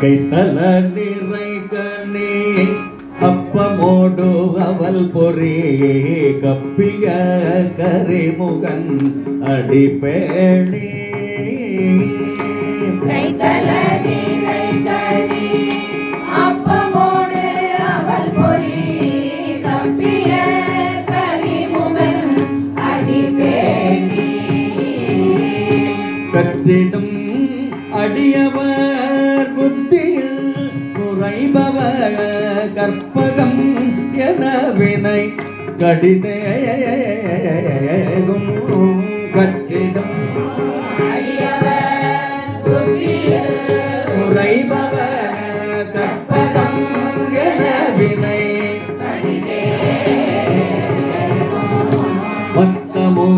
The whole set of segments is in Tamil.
கைத்தல நிறை கனி அப்பமோடு அவல் பொறி கப்பிய கரிமுகன் அடிப்பேணி கைத்தல நிறை கனி அப்பமோடு அவல் பொறி கப்பிய கரிமுகன் அடிப்பேணி கற்றிடும் அடியவர் புத்தியில் குறைபவர் கற்பகம் என வினை கடிதேகும் கற்றிடும் குறைபவர் கற்பகம் என வினை மத்தமோ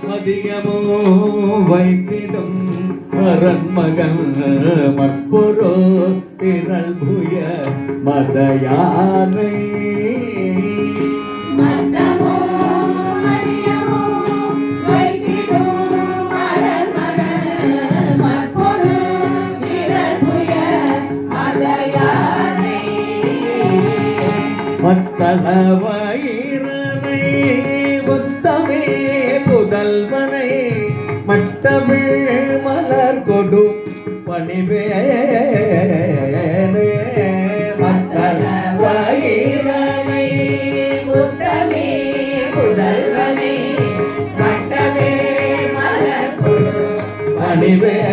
மதியமோ வைத்திடும் அரண்மகன் மற்பொரோ திரள் புய மதயானை மத்தமோ மதியமோ வைத்திடும் அரண்மகன் மற்பொரு திரள் புய மதயானை மத்தள வயிறனை ஒத்தமே புதல்வனை மட்டமிழ் மலர் கொடு பணிவேனே மத்தள வயிறனை உத்தமே புதல்வனை மட்டமே மலர் கொடு பணிவேனே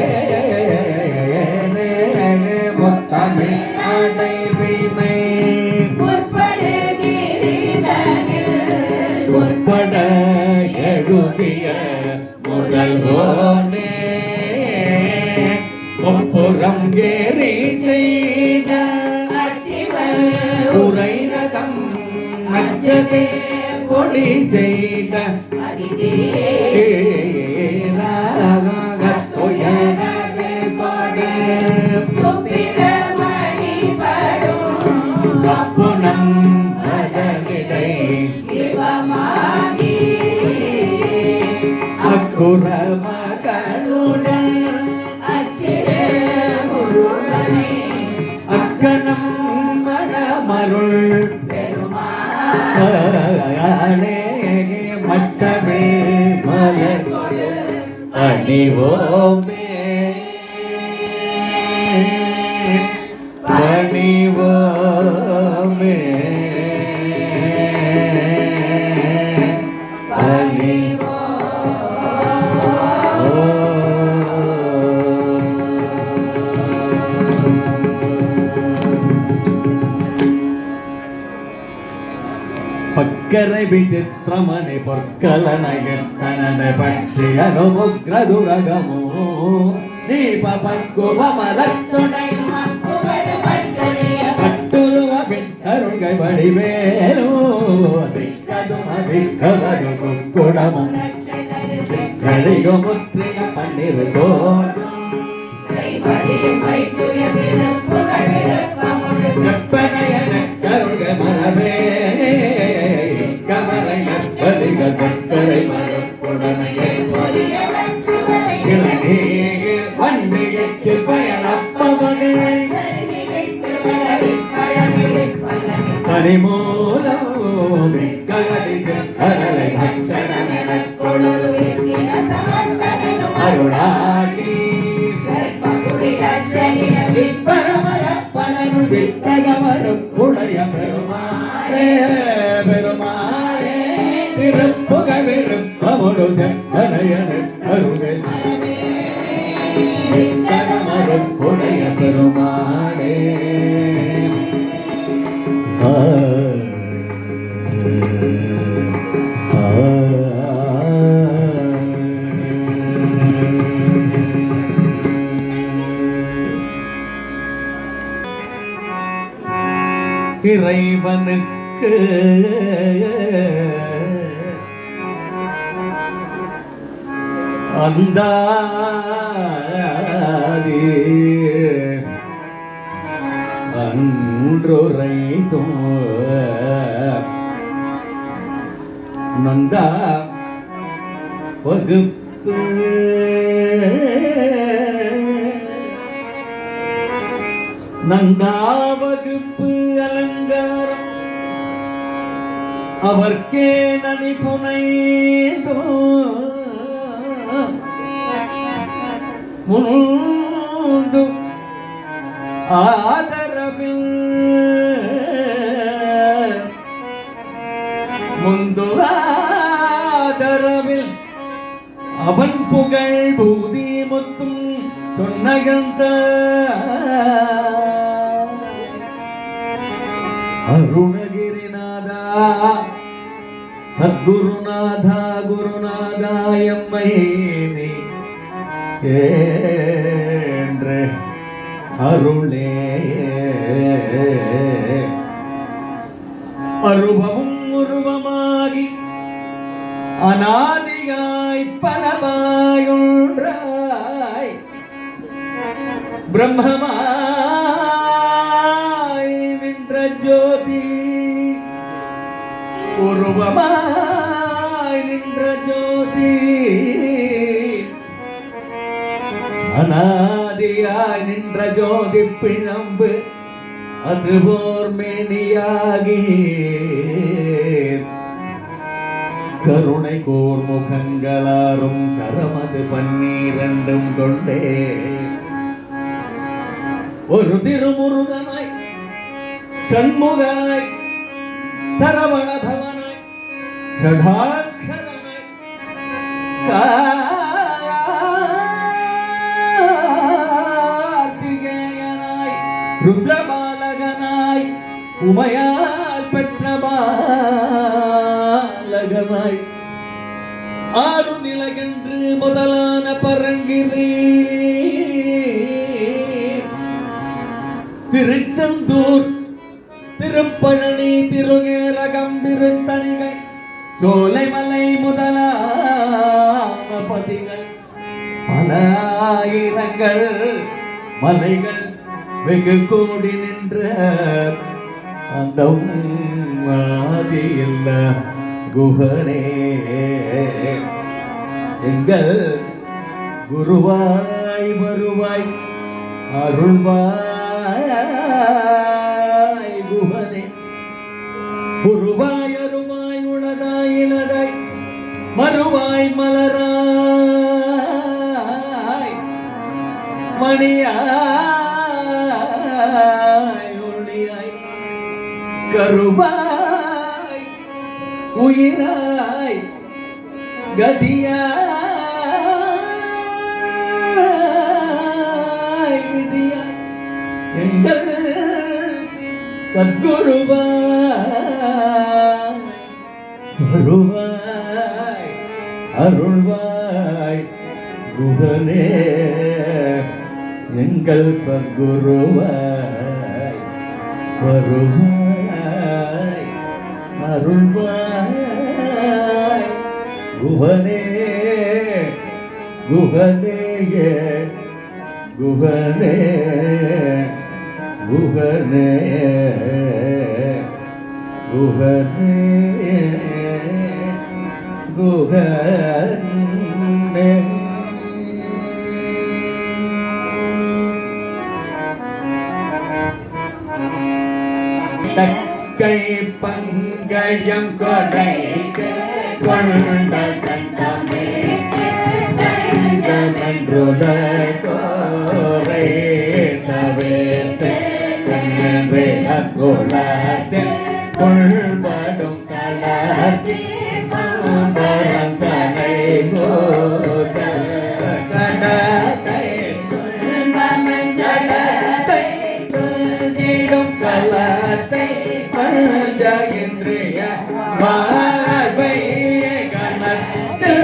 மொத்தமே அடைவினை உட்பட எழுதிய முதல்வோனே ஒப்புறம் ஏறி செய்த உரை ரகம் அச்சதே கொடி செய்த அப்புனம் அதனிடை அக்குற மகனுடன் அக்கணம் மணமருள் பெருமாளே மட்டமே மலர் அணிவோமே பணிவோமே பக்கரை விசித்திரமனை பொற்கலனகத்தனனை பற்றி அனுமுக்ரதுரகமோ தீப பக்குவமலத்துணை பட்டுருவ விட்டருள்கை வடிவேலோ திக்கதுமதிக்கவரு குடமும் கழியுமுற்றிய பன்னிரு செப்பனையன கருக மரபே கமலை நற்பதிக சக்கரை மரப்புடனையை வண்டியச்சில் பயனப்பவனே பரிமூலோ ககதி கரலை பச்சனமெனக் கொழுவே அருளாகி விற்பரமரப்பனு விட்டகவரும் உடைய பெருமாளே பெருமாளே திருப்புக விருப்பமுடு செப்பனையன கருகை விட்டகவரும் உடைய பெருமாளே இறைவனுக்கு அந்தாதி அன்றுரைத்தும் நொந்தா வகுப்ப வகுப்பு நந்தா வகுப்பு அலங்காரம் அவர்க்கே நடி புனைந்தோ முந்து ஆதரவில் முந்து ஆதரவில் அவன் புகழ் பூதி முத்தும் சொன்னகந்த அருணகிரிநாதா சத்குருநாதா குருநாதா எம்மை நீ என்று அருளே அருவமும் உருவமாகி அநாதியாய் பலமாயுன்றாய் பிரம்மமாய் நின்ற ஜோதி உருவமாய் நின்ற ஜோதி அநாதியாய் நின்ற ஜோதி பிழம்பு அதுபோர் மேனியாகி கருணை கோர் முகங்களாரும் கரமது பன்னீரண்டும் கொண்டே ஒரு திருமுருகனாய் கண்முகனாய் சரவணபவனாய் ஷடாட்சரனாய் கார்த்திகேயனாய் ருத்ரபாலகனாய் உமையால் பெற்ற பாலகனாய் ஆறு நிலையென்று முதலான பரங்கிரி திருச்செந்தூர் திருப்பழனி திருநேரகம் திருத்தணிகை சோலைமலை முதலான பதிகள் பல ஆயிரங்கள் மலைகள் வெகு கோடி நின்ற அந்த ஆதியில்ல குஹனே எங்கள் குருவாய் வருவாய் அருள்வாய் குஹனே குருவாய் அருவாய் உளதாய் இளதாய் மறுவாய் மலராய் மணியாய் ஒளியாய் கருவாய் உயிராய் கதியாய் விதியாய் எங்கள் சத்குருவாய் வருவாய் அருள்வாய் குஹனே எங்கள் சத்குருவாய் வருவாய் அருள்வாய் குஹனே குஹனேயே குஹனே குஹனே குஹனே குஹனே தக்கை பங்கயம் கொடைக்கு கொண்ட கண்டமே கண்டமென்றுத கோரை தவேத்து சென்றே அக்குளத்தில் கொள்படும் களாச்சி மரந்தனை கோதல் கடத்தை ஜடத்தை குந்திடும் கலத்தை பஞ்சகிந்திரிய வாழ்வை கணத்தில்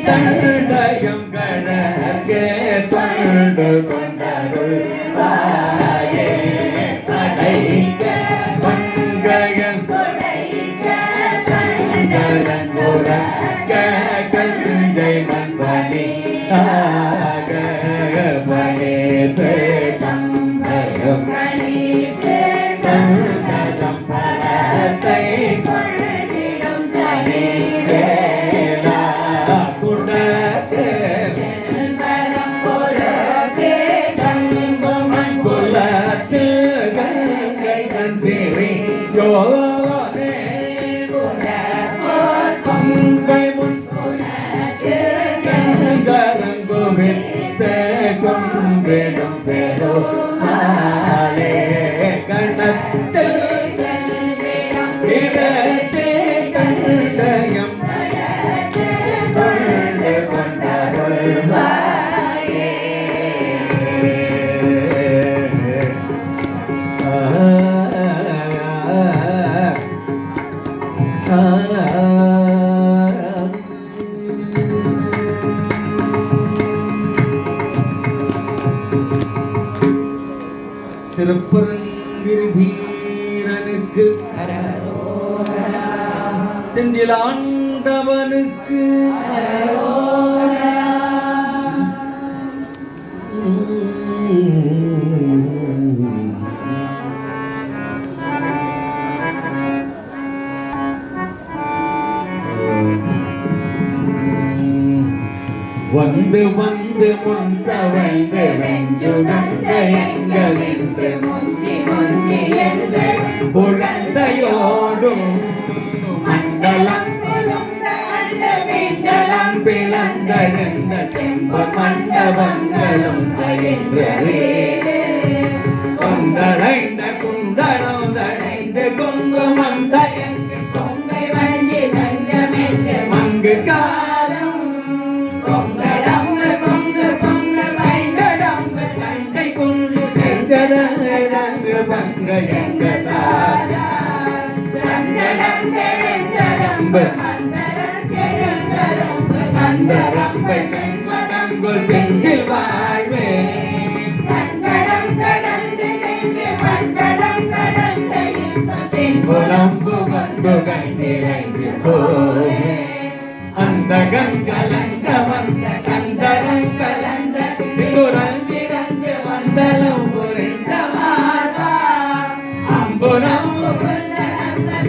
தண்டயம் கணக்கே தொண்டு கொண்டருள் வாயே அடைக்க பங்கயன் சங்கரன் முறக்க கஞ்சை மண்பணி ஆக பணித்து கம்பயம் சங்கரம் பலத்தை கொள்ளிடும் தனிவே திருப்பரங்கிருதீரனுக்கு செந்திலாண்டவனுக்கு வந்து வந்து முந்தவைந்து வெஞ்சுகந்த எங்களின்று முஞ்சி முஞ்சி எங்கள் குழந்தையோடும் மண்டலம் விண்டலம் பிளந்தெழுந்த செம்பு மண்டபங்களும் பயின்று கொந்தடைந்த குண்டலம் தடைந்து குங்குமம் தயங்கு கொங்கை வஞ்சி தங்கமென்று மங்கு காலம் கொங்கடம்பு கொங்கு பொங்கு பைங்கடம்பு கண்டை குஞ்சு செஞ்சடங்கு பங்க எங்கதாரா சந்தனம் தெழுந்தரம்பு மந்தரம் செழுங்கரம்பு கந்தரம்பை செண்மடங்குள் செந்தில் வாழ்வே கண்கடம் கடந்து சென்று பண்கடம் கடந்த புலம்பு வந்து கண்டிரைந்து போவே அந்த கங்கலங்க வந்த கந்தரம் கலந்த சிறுகுரந்திரந்து வந்தலம் புரிந்த மாதா அம்புரம்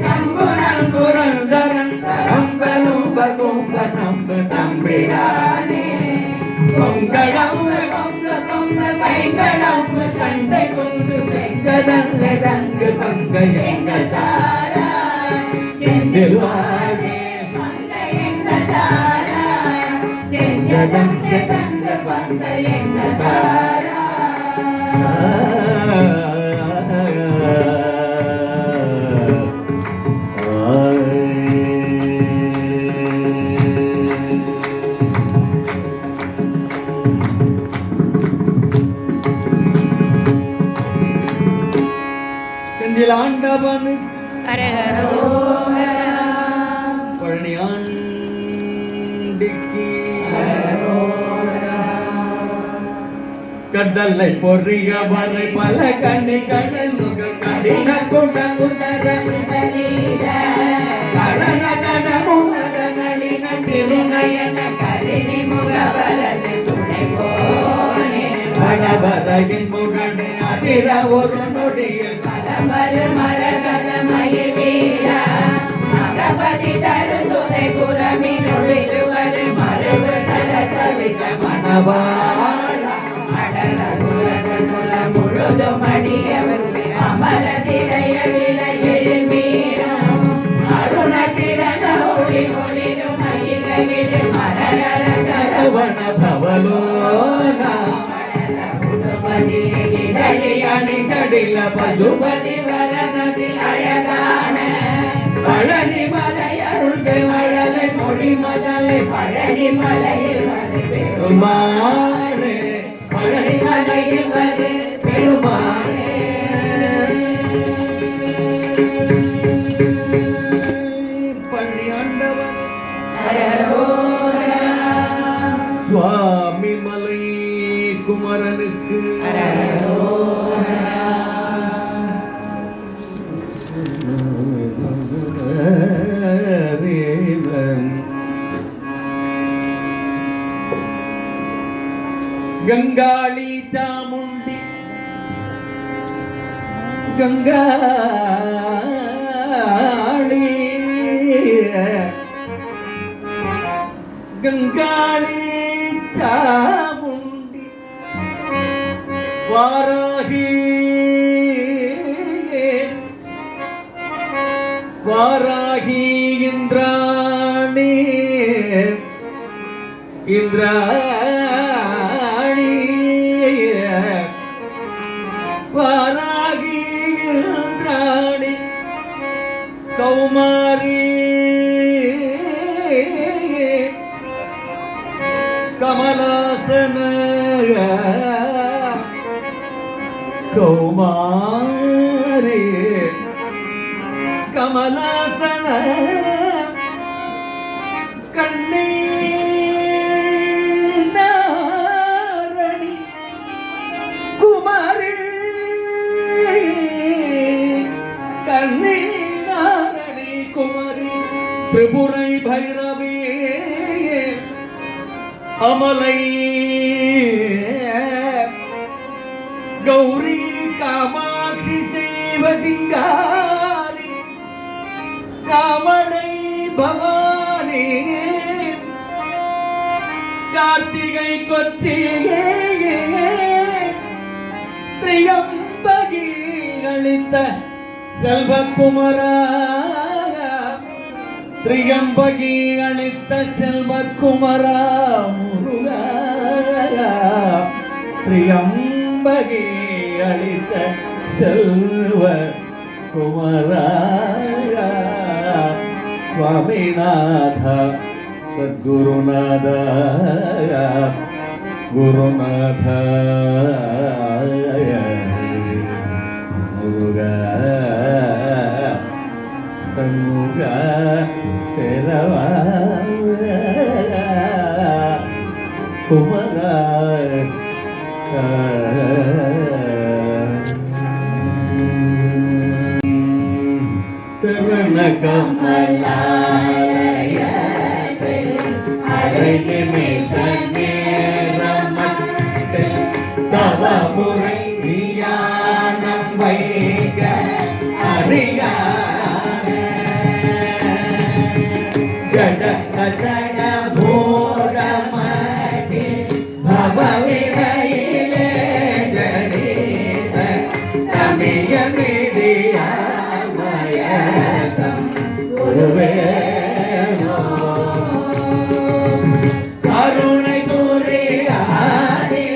சம்புரம் புரந்தரன் தரம்பலும் பகும்ப நம்பு நம்பிரானே பொங்கடம்பு பொங்கு பொங்கு பைங்கடம்பு கண்டை கொண்டு செங்கதங்கு தங்கு பங்க எங்கள் தாரா செந்தில் வாழ்வே செஞ்சதங்க தங்க பங்க எங்கள் தாரா செந்தில் ஆண்டவனுக்கு அரகரோகரா பழனியாண்டிக்கு அரகரோகரா கடலை பொறிய வரை பல கண்ணி கடல் முகம் கடின குணகுணர கரண கடமுகர நளின திருநயன கரிணி முகவரது துணை போனே வடவரையின் முகனே அதிர ஒரு நொடியில் மலமரு மரகத மயில் வீரா மகபதி தரு சுதை குரமினுளிருவரு மருவு சரசவித மணவாளா அடல சுரர்கள் குல முழுதும் அடியவர் அமர சிறைய விட எழுமீரும் அருண கிரண ஒளி ஒளிரும் மயில விடு மரணர சரவண தவலோனா அணி சடில பசுபதி வரணதி அழகான பழனி மலை அருள் மழலை மொழி மதலை பழனி மலையில் வரு பெருமாளே பழனி மலையில் வரு பெருமாளே பள்ளி ஆண்டவன் அரஹரோரா சுவாமி மலை குமரனுக்கு गंगाली चामुंडी गंगाली गंगाली चामुंडी वाराही वाराही इंद्राणी इंद्राणी वारागी इंद्राणी कौमारी कमलासन कौमारी कमलासन कन्नी नारणी कुमारी பைரவி அமலை கௌரி காமாட்சி சிவசிங்காரி காமனை பவானி கார்த்திகை கொத்தியே திரியம்பகி அளித்த செல்வக்குமரா திரியம்பகி அளித்த செல்வக்குமரா முருகா திரியம்பகி அளித்த செல்வ குமரா சுவாமிநாத சத்குருநாத குருநாத முருகா சண்முகா தேரவா குமரா சரண கமலாலய அரை நிமிஷமே தவ முறை தியானம் வைக்க அறியாத ஜட ஜட மூடமடி பவவிரையிலே ஜடித தமிய மிடியாமயகம் குருவே கருணை துரியாதி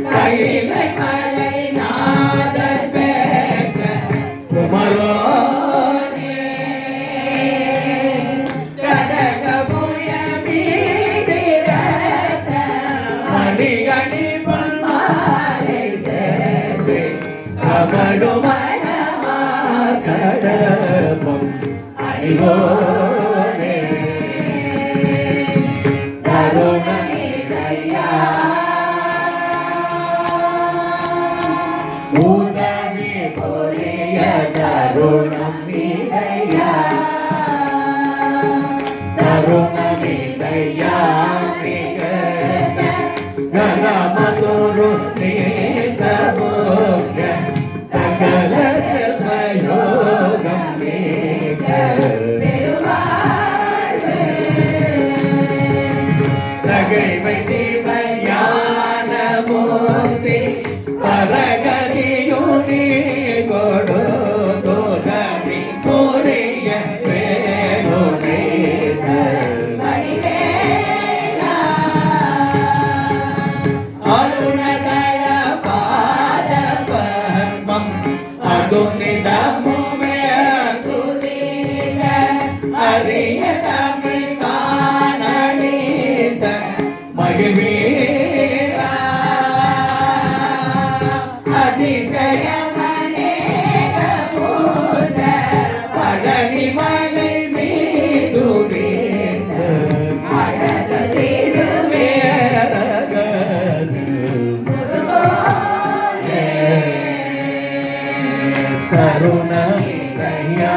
கைலை மலை நாதர் பெற்ற குமரோனே கடகபுய மீதிரத்த மணிகணி பொன்மாலை சேர்த்து கபடுமணமா கடபம் அணிவோனே கருணமிதையா உதவி பொரிய கருணமிதையா கருணமிதையா மிக கணமதுரு நேசபோக சகல செல்வயோகம் மிக தகைமை சிவஞான மூர்த்தி பரகதியுனி கொடு தோதமி பொரிய வேணுனே அருணதய பாத பத்மம் அகுனிதமுமே துதித அரிய தமிழ் காணலித மகிழ்வீரா அதிசயமனேக பூத பழனி மலை மீது வீழ்ந்த அழக திருவேரகது முருகோனே கருணமிதையா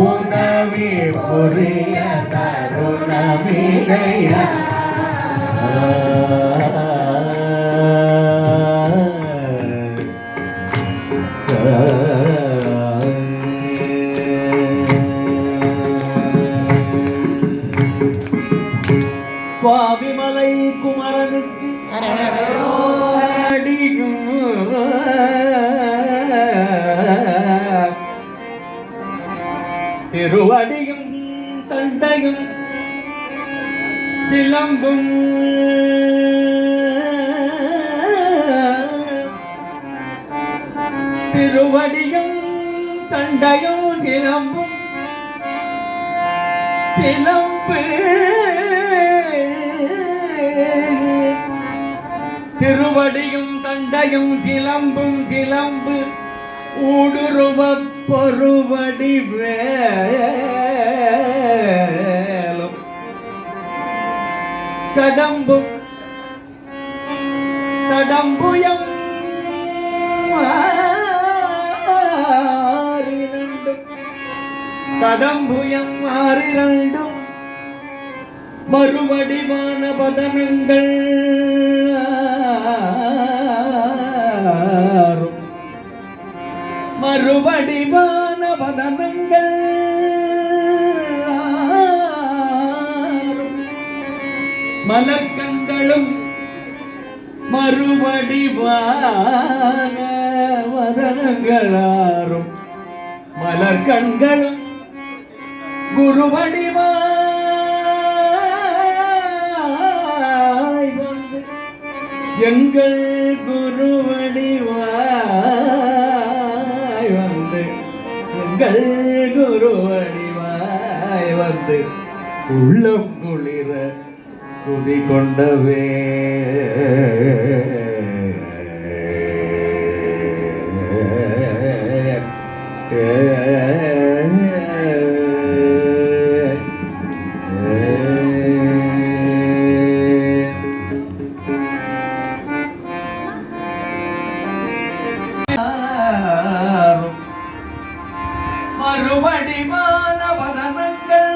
உதவி புரிய கருணமிதையா சுவாமிமலை குமரனுக்கு அடியும் திருவடியும் தண்டையும் சிலம்பும் திருவடியும் தண்டையும் சிலம்பும் சிலம்பு திருவடியும் தண்டையும் சிலம்பும் சிலம்பு ஊடுருவ பொருவடி வேலும் கடம்பும் தடம்புயம் கதம்புயம் ஆறிரண்டும் மறுவடிவான பதனங்கள் மறுவடிவான பதனங்கள் மலர்கண்களும் மறுவடிவான வதனங்களாரும் மலர்கண்களும் குருவடிவாய் வந்து எங்கள் குருவடிவாய் வந்து எங்கள் குருவடிவாய் வந்து உள்ளம் குளிர குதி கொண்டவே மறுவடிவான வதனங்கள்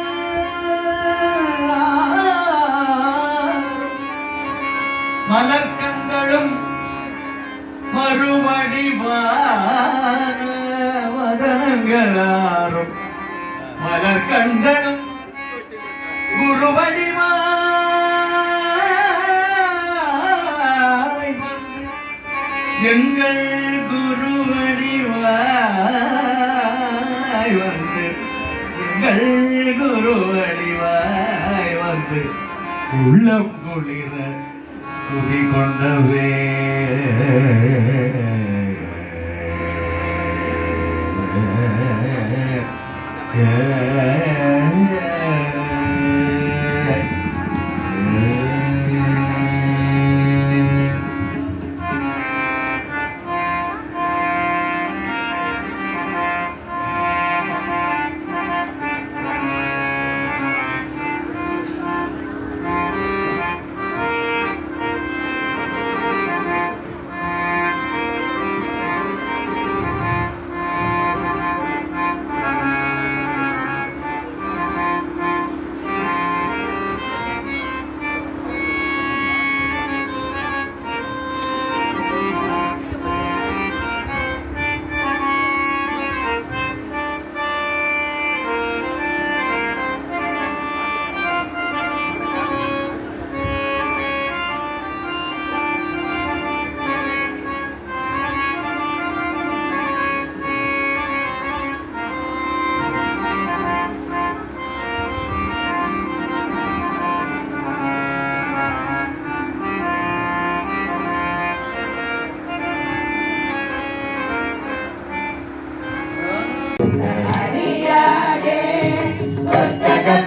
மலர்கண்களும் மறுவடிவான வதனங்களாரும் மலர்கண்களும் குருவடிவாய் வந்து எங்கள் குருவடிவாய் வந்து எங்கள் குருவடிவாய் வந்து உள்ளம் குளிர குதி கொண்டவே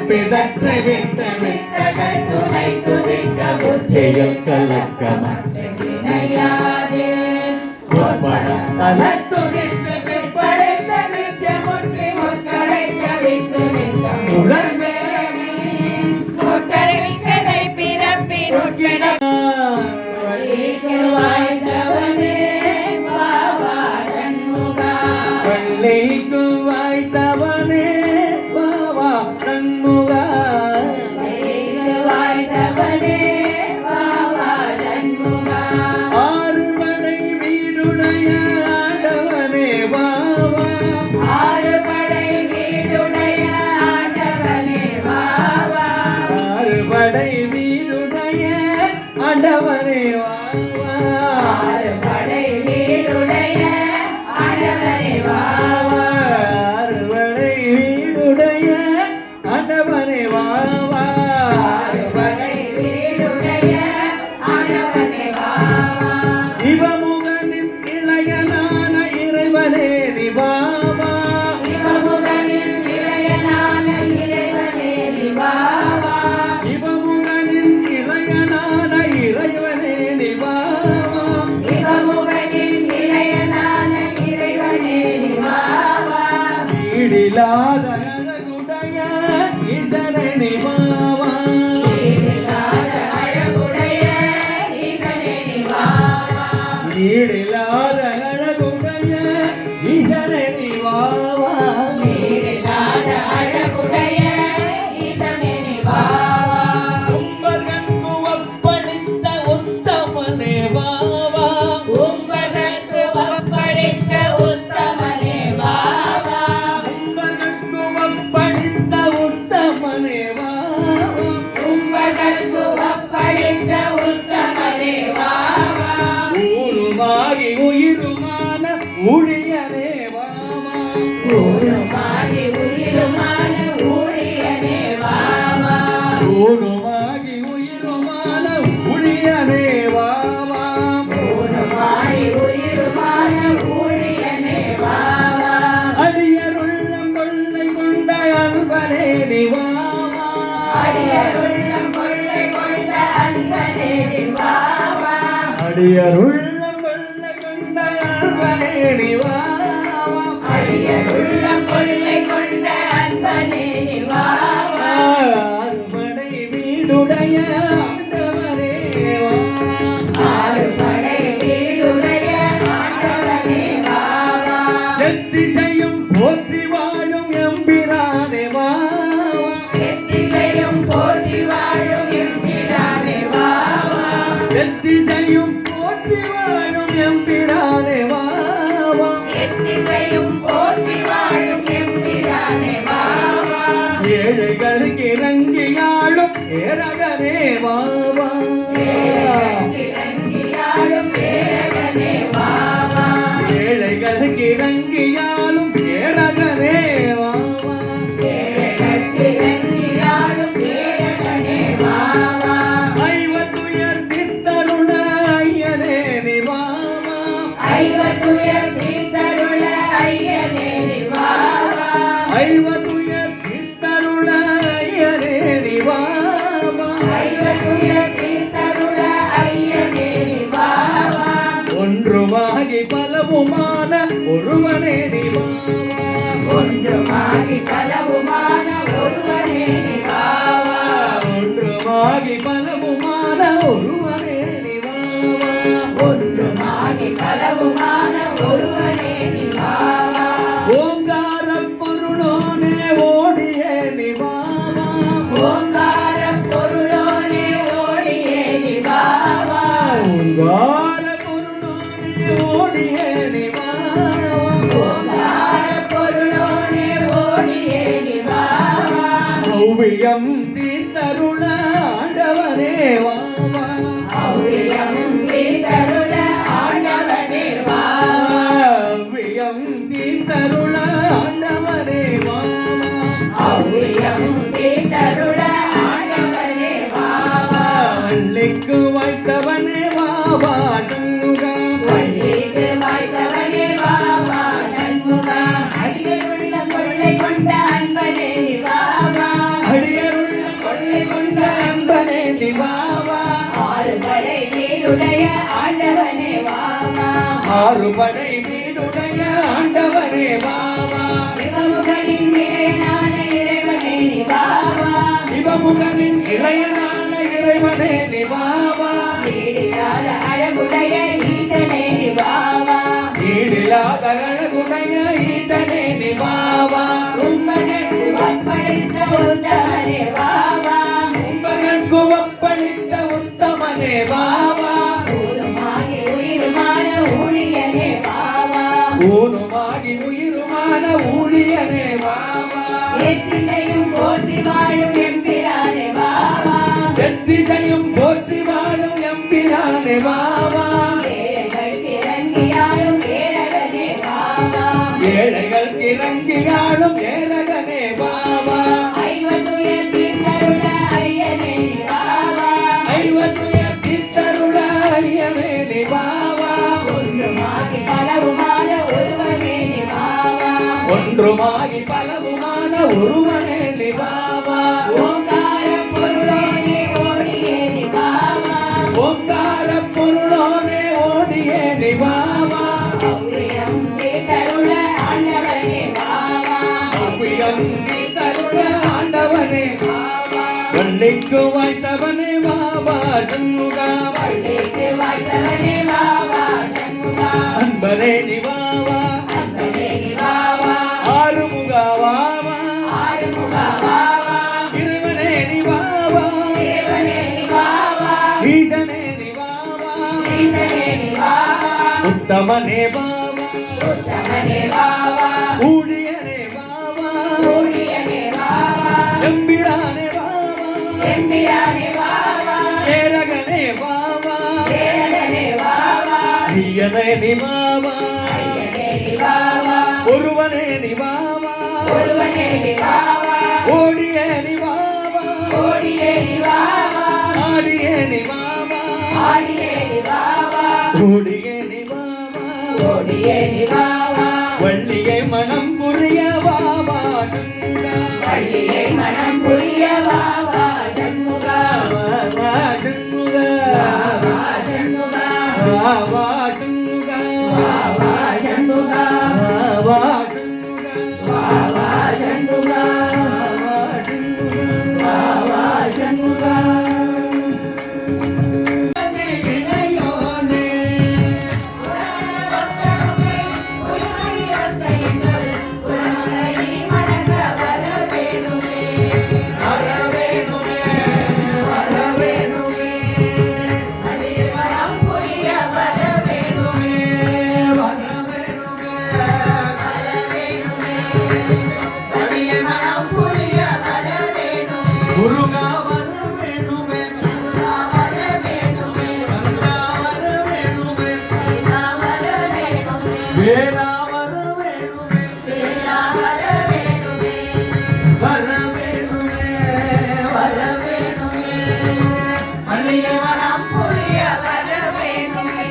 பிதற்றை விட்ட வித்தகை துணை துதிக்க புத்தியில் கலக்கமற்றையாதே தலை துதித்து பிற்படைத்த நித்திய முற்றி முற்கடைக்க வித்து நின்ற உடன்பேணி முற்றடிக்கடை பிறப்பின் வழிக்கு வாய்ந்தவனே பாவா சண்முகா வள்ளிக்கு வாய்த்தவனே பாவா சண்முகா வாய்த்தவனே பாவா சண்முகா ஆறுபடை வீடுடைய ஆண்டவனே பாவா ஆறுபடை வீடுடைய ஆண்டவனே பாவா ஆறுபடை வீடுடைய ஆண்டவனே பாவா ஆறுபடை வீடுடைய ஆண்டவனே பாவா ஆறுபடை வீடுடைய ஆண்டவனே பாவா ஆறுபடை வீடுடைய ஆண்டவனே பாவா இவமுகனின் இளையனான இறைவனே நீ பாவா இவமுகனின் இளையனான இறைவனே நீ பாவா இவமுகனின் இளையனான இறைவனே நீ பாவா இவமுகனின் இளையனான இறைவனே நீ பாவா ஈடில்லாத அழகுடைய ஈசனே நீ பாவா ஈடில்லாத அழகுடைய ஈசனே நீ பாவா ஈடில்லாத அழகுடைய ஈசனே நீ பாவா ஈடில்லாத அடியருள்ளம் கொள்ளை கொண்ட அன்பனே நீ வா வா. அடியருள்ளம் கொள்ளை கொண்ட அன்பனே நீ வா வா. ஆறுபடை வீடுடைய ஆண்டவனே வா. ஆறுபடை வீடுடைய ஆண்டவனே வா வா. எத்திசையும் போற்றி வாழும் எம்பிரானே வா வா. எத்திசையும் போற்றி வாழும் எம்பிரானே வா வா. எத்திசையும் போற்றி வாழும் எம்பிரானே வா வா. எத்திசையும் போற்றி வாழும் எம்பிரானே வா வா. ஏழைகளுக்கு இறங்கியாளும் ஏரகனே வா வா. இறங்கியாளும் பேரகனே வா வா. ஏழைகளுக்கு இறங்கியாலும் ஏரகனே வா வா. இறங்கியாளும் பேரகனே வா வா. ஐவத்துயர் தீர்த்தருள ஐயனே நீ வா வா. ஐவத்துயர் தீர்த்தருள ஐயனே நீ வா வா. ஐவத்துயர் தீர்த்தருள ஐயனே நீ வா வா. ஐவத்துயர் தீர்த்தருள ஐயனே நீ வா வா. ஒன்றுமாகி பலவுமான ஒருவனே நீ வா வா. ஒன்றுமாகி பலவுமான ஒருவனே நீ வா வா. ஒன்றுமாகி பலவுமான ஒருவனே நீ வா வா. ஒன்றுமாகி பலவுமான ஒருவனே நீ வா வா. ஓங்கார பொருளோனே ஓடியே நீ வா வா. ஓங்கார பொருளோனே ஓடியே நீ வா வா. ஓங்கார பொருளோனே ஓடியே நீ வா வா. ஓங்கார பொருளோனே ஓடியே நீ வா வா. ஓவியம் தீர்த்தருள ஆண்டவனே வா வா. அவ்வியம் தீர்த்தருள ஆண்டவனே வா வா. ஓவியம் தீர்த்தருள ஆண்டவனே வா வா. அவ்வியம் தீர்த்தருள ஆண்டவனே வா வா. வள்ளிக்கு வாய்த்தவனே வா வா சண்முகா. வள்ளிக்கு வாய்த்தவனே வா வா சண்முகா. அடியருள்ள கொள்ளை கொண்ட அன்பனே நீ வா வா. அடியருள்ள கொள்ளை கொண்ட அன்பனே நீ வா வா. ஆறுபடை வீடுடைய ஆண்டவனே வா வா. ஆறுபடை வீடுடைய ஆண்டவனே வா வா. சிவமுகனின் இளையனான இறைவனே நீ வா வா. சிவமுகனின் இளையனான இறைவனே நீ வா வா. ஈடில்லாத அழகுடைய ஈசனே நீ வா வா. ஈடில்லாத அழகுடைய ஈசனே நீ வா வா. உம்மகற்கு வற்பளித்த உத்தமனே வா வா. உம்பகற்கு ஒப்பளித்த உத்தமனே வா வா. ஊருமாகி உயிருமான ஊழியனே வா வா. ஊனுமாகி உயிருமான ஊழியனே வா வா. எத்திசையும் போற்றி வாழும் எம்பிரானே வா வா. எத்திசையும் போற்றி வாழும் எம்பிரானே வா வா. ஏழைகள் இறங்கியாளும் ஏரகனே வா வா. ஏழைகள் இறங்கியாளும் ஏரகனே வா வா. ஐவத்துயர் தீர்த்தருள ஐயனே நீ வா வா. ஐவத்துயர் தீர்த்தருள ஐயனே நீ வா வா. ஒன்றுமாகி பலவுமான ஒருவனே நீ வா வா. ஒன்றுமாகி பலவுமான ஒருவனே நீ வா வா. ஓங்கார பொருளோனே ஓடியே நீ வா வா. ஓங்கார பொருளோனே ஓடியே நீ வா வா. அவ்வியம் தீர்த்தருள ஆண்டவனே வா வா. அவ்வியம் தீர்த்தருள ஆண்டவனே வா வா. வள்ளிக்கு வாய்த்தவனே வா வா சண்முகா. வள்ளிக்கு வாய்த்தவனே வா வா சண்முகா. அன்பனே நீ வா வா. அன்பனே நீ வா வா. ஆறுமுகா வா வா. ஆறுமுகா வா வா. இறைவனே நீ வா வா. இறைவனே நீ வா வா. ஈசனே நீ வா வா. ஈசனே நீ வா வா. உத்தமனே வா வா. உத்தமனே வா வா. ஊழியனே வா வா. ஊழியனே வா வா. எம்பிரானே வா வா. எம்பிரானே வா வா. ஏரகனே வா வா. ஏரகனே வா வா. ஐயனே நீ வா வா. ஐயனே நீ வா வா. ஒருவனே நீ வா வா. ஒருவனே நீ வா வா. ஓடியே நீ வா வா. ஓடியே நீ வா வா. ஆடியே நீ வா வா. ஆடியே நீ வா வா. ஓடியே நீ வா வா. ஓடியே நீ வா வா. வள்ளியை மனம் புரிய வா வா சண்முகா. வள்ளியை மனம் புரிய வா வா சண்முகா. வா வா சண்முகா. வா வா சண்முகா. வா சண்முகா வா வா வா சண்முகா வா வா சண்முகா முருகா வர வேணுமே வேலா வர வேணுமே வர வேணுமே வர வேணுமே மணியமணம் புரிய வர வேணுமே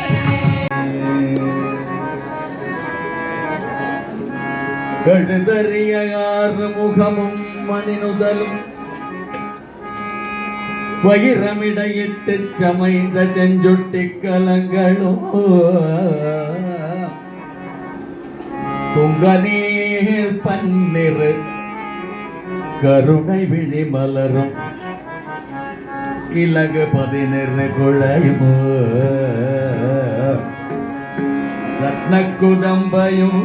கடுதறிய ஆறு முகமும் மணிநுதலும் வயிரமிடையிட்டு சமைந்த செஞ்சொட்டி கலங்களும் துங்கநீர் பன்னிரு கருணை விழி மலரும் இலகு 11 குழையும் ரத்னக்குதம்பையும்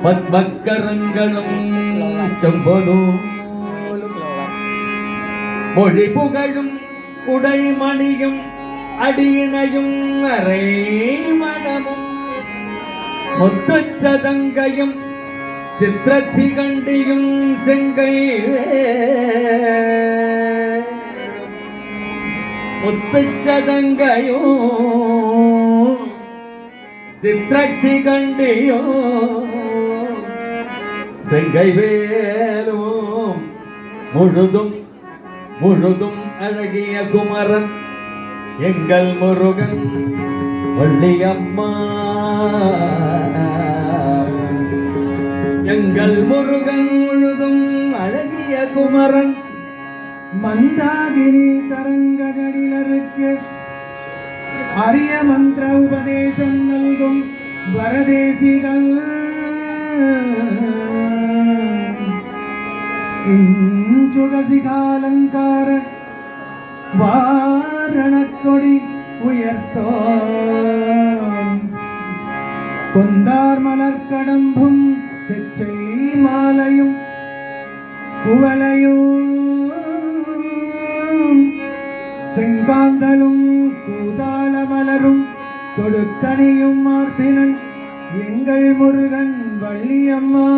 பத்மக்கரங்களும் செம்பனும் மொழி புகழும் குடைமணியும் அடியினையும் அரை மனமும் முத்துச்சதங்கையும் சித்திரச்சிகண்டியும் செங்கை முத்துச்சதங்கையும் சித்திரச்சிகண்டியும் செங்கை வேலும் முழுதும் முழுதும் அழகிய குமரன் எங்கள் முருகன் வள்ளியம்மா எங்கள் முருகன் முழுதும் அழகிய குமரன் மந்தாகினி தரங்கஜடிலருக்கு அரிய மந்திர உபதேசம் நல்கும் வரதேசிகள் இஞ்சுகசிகாலங்கார வாரணக்கொடி உயர்த்தோன் கொந்தார் மலர்கடம்பும் செச்சை மாலையும் குவளையும் செங்காந்தலும் கூதாள மலரும் கொடுத்தனியும் மார்பினன் எங்கள் முருகன் வள்ளியம்மா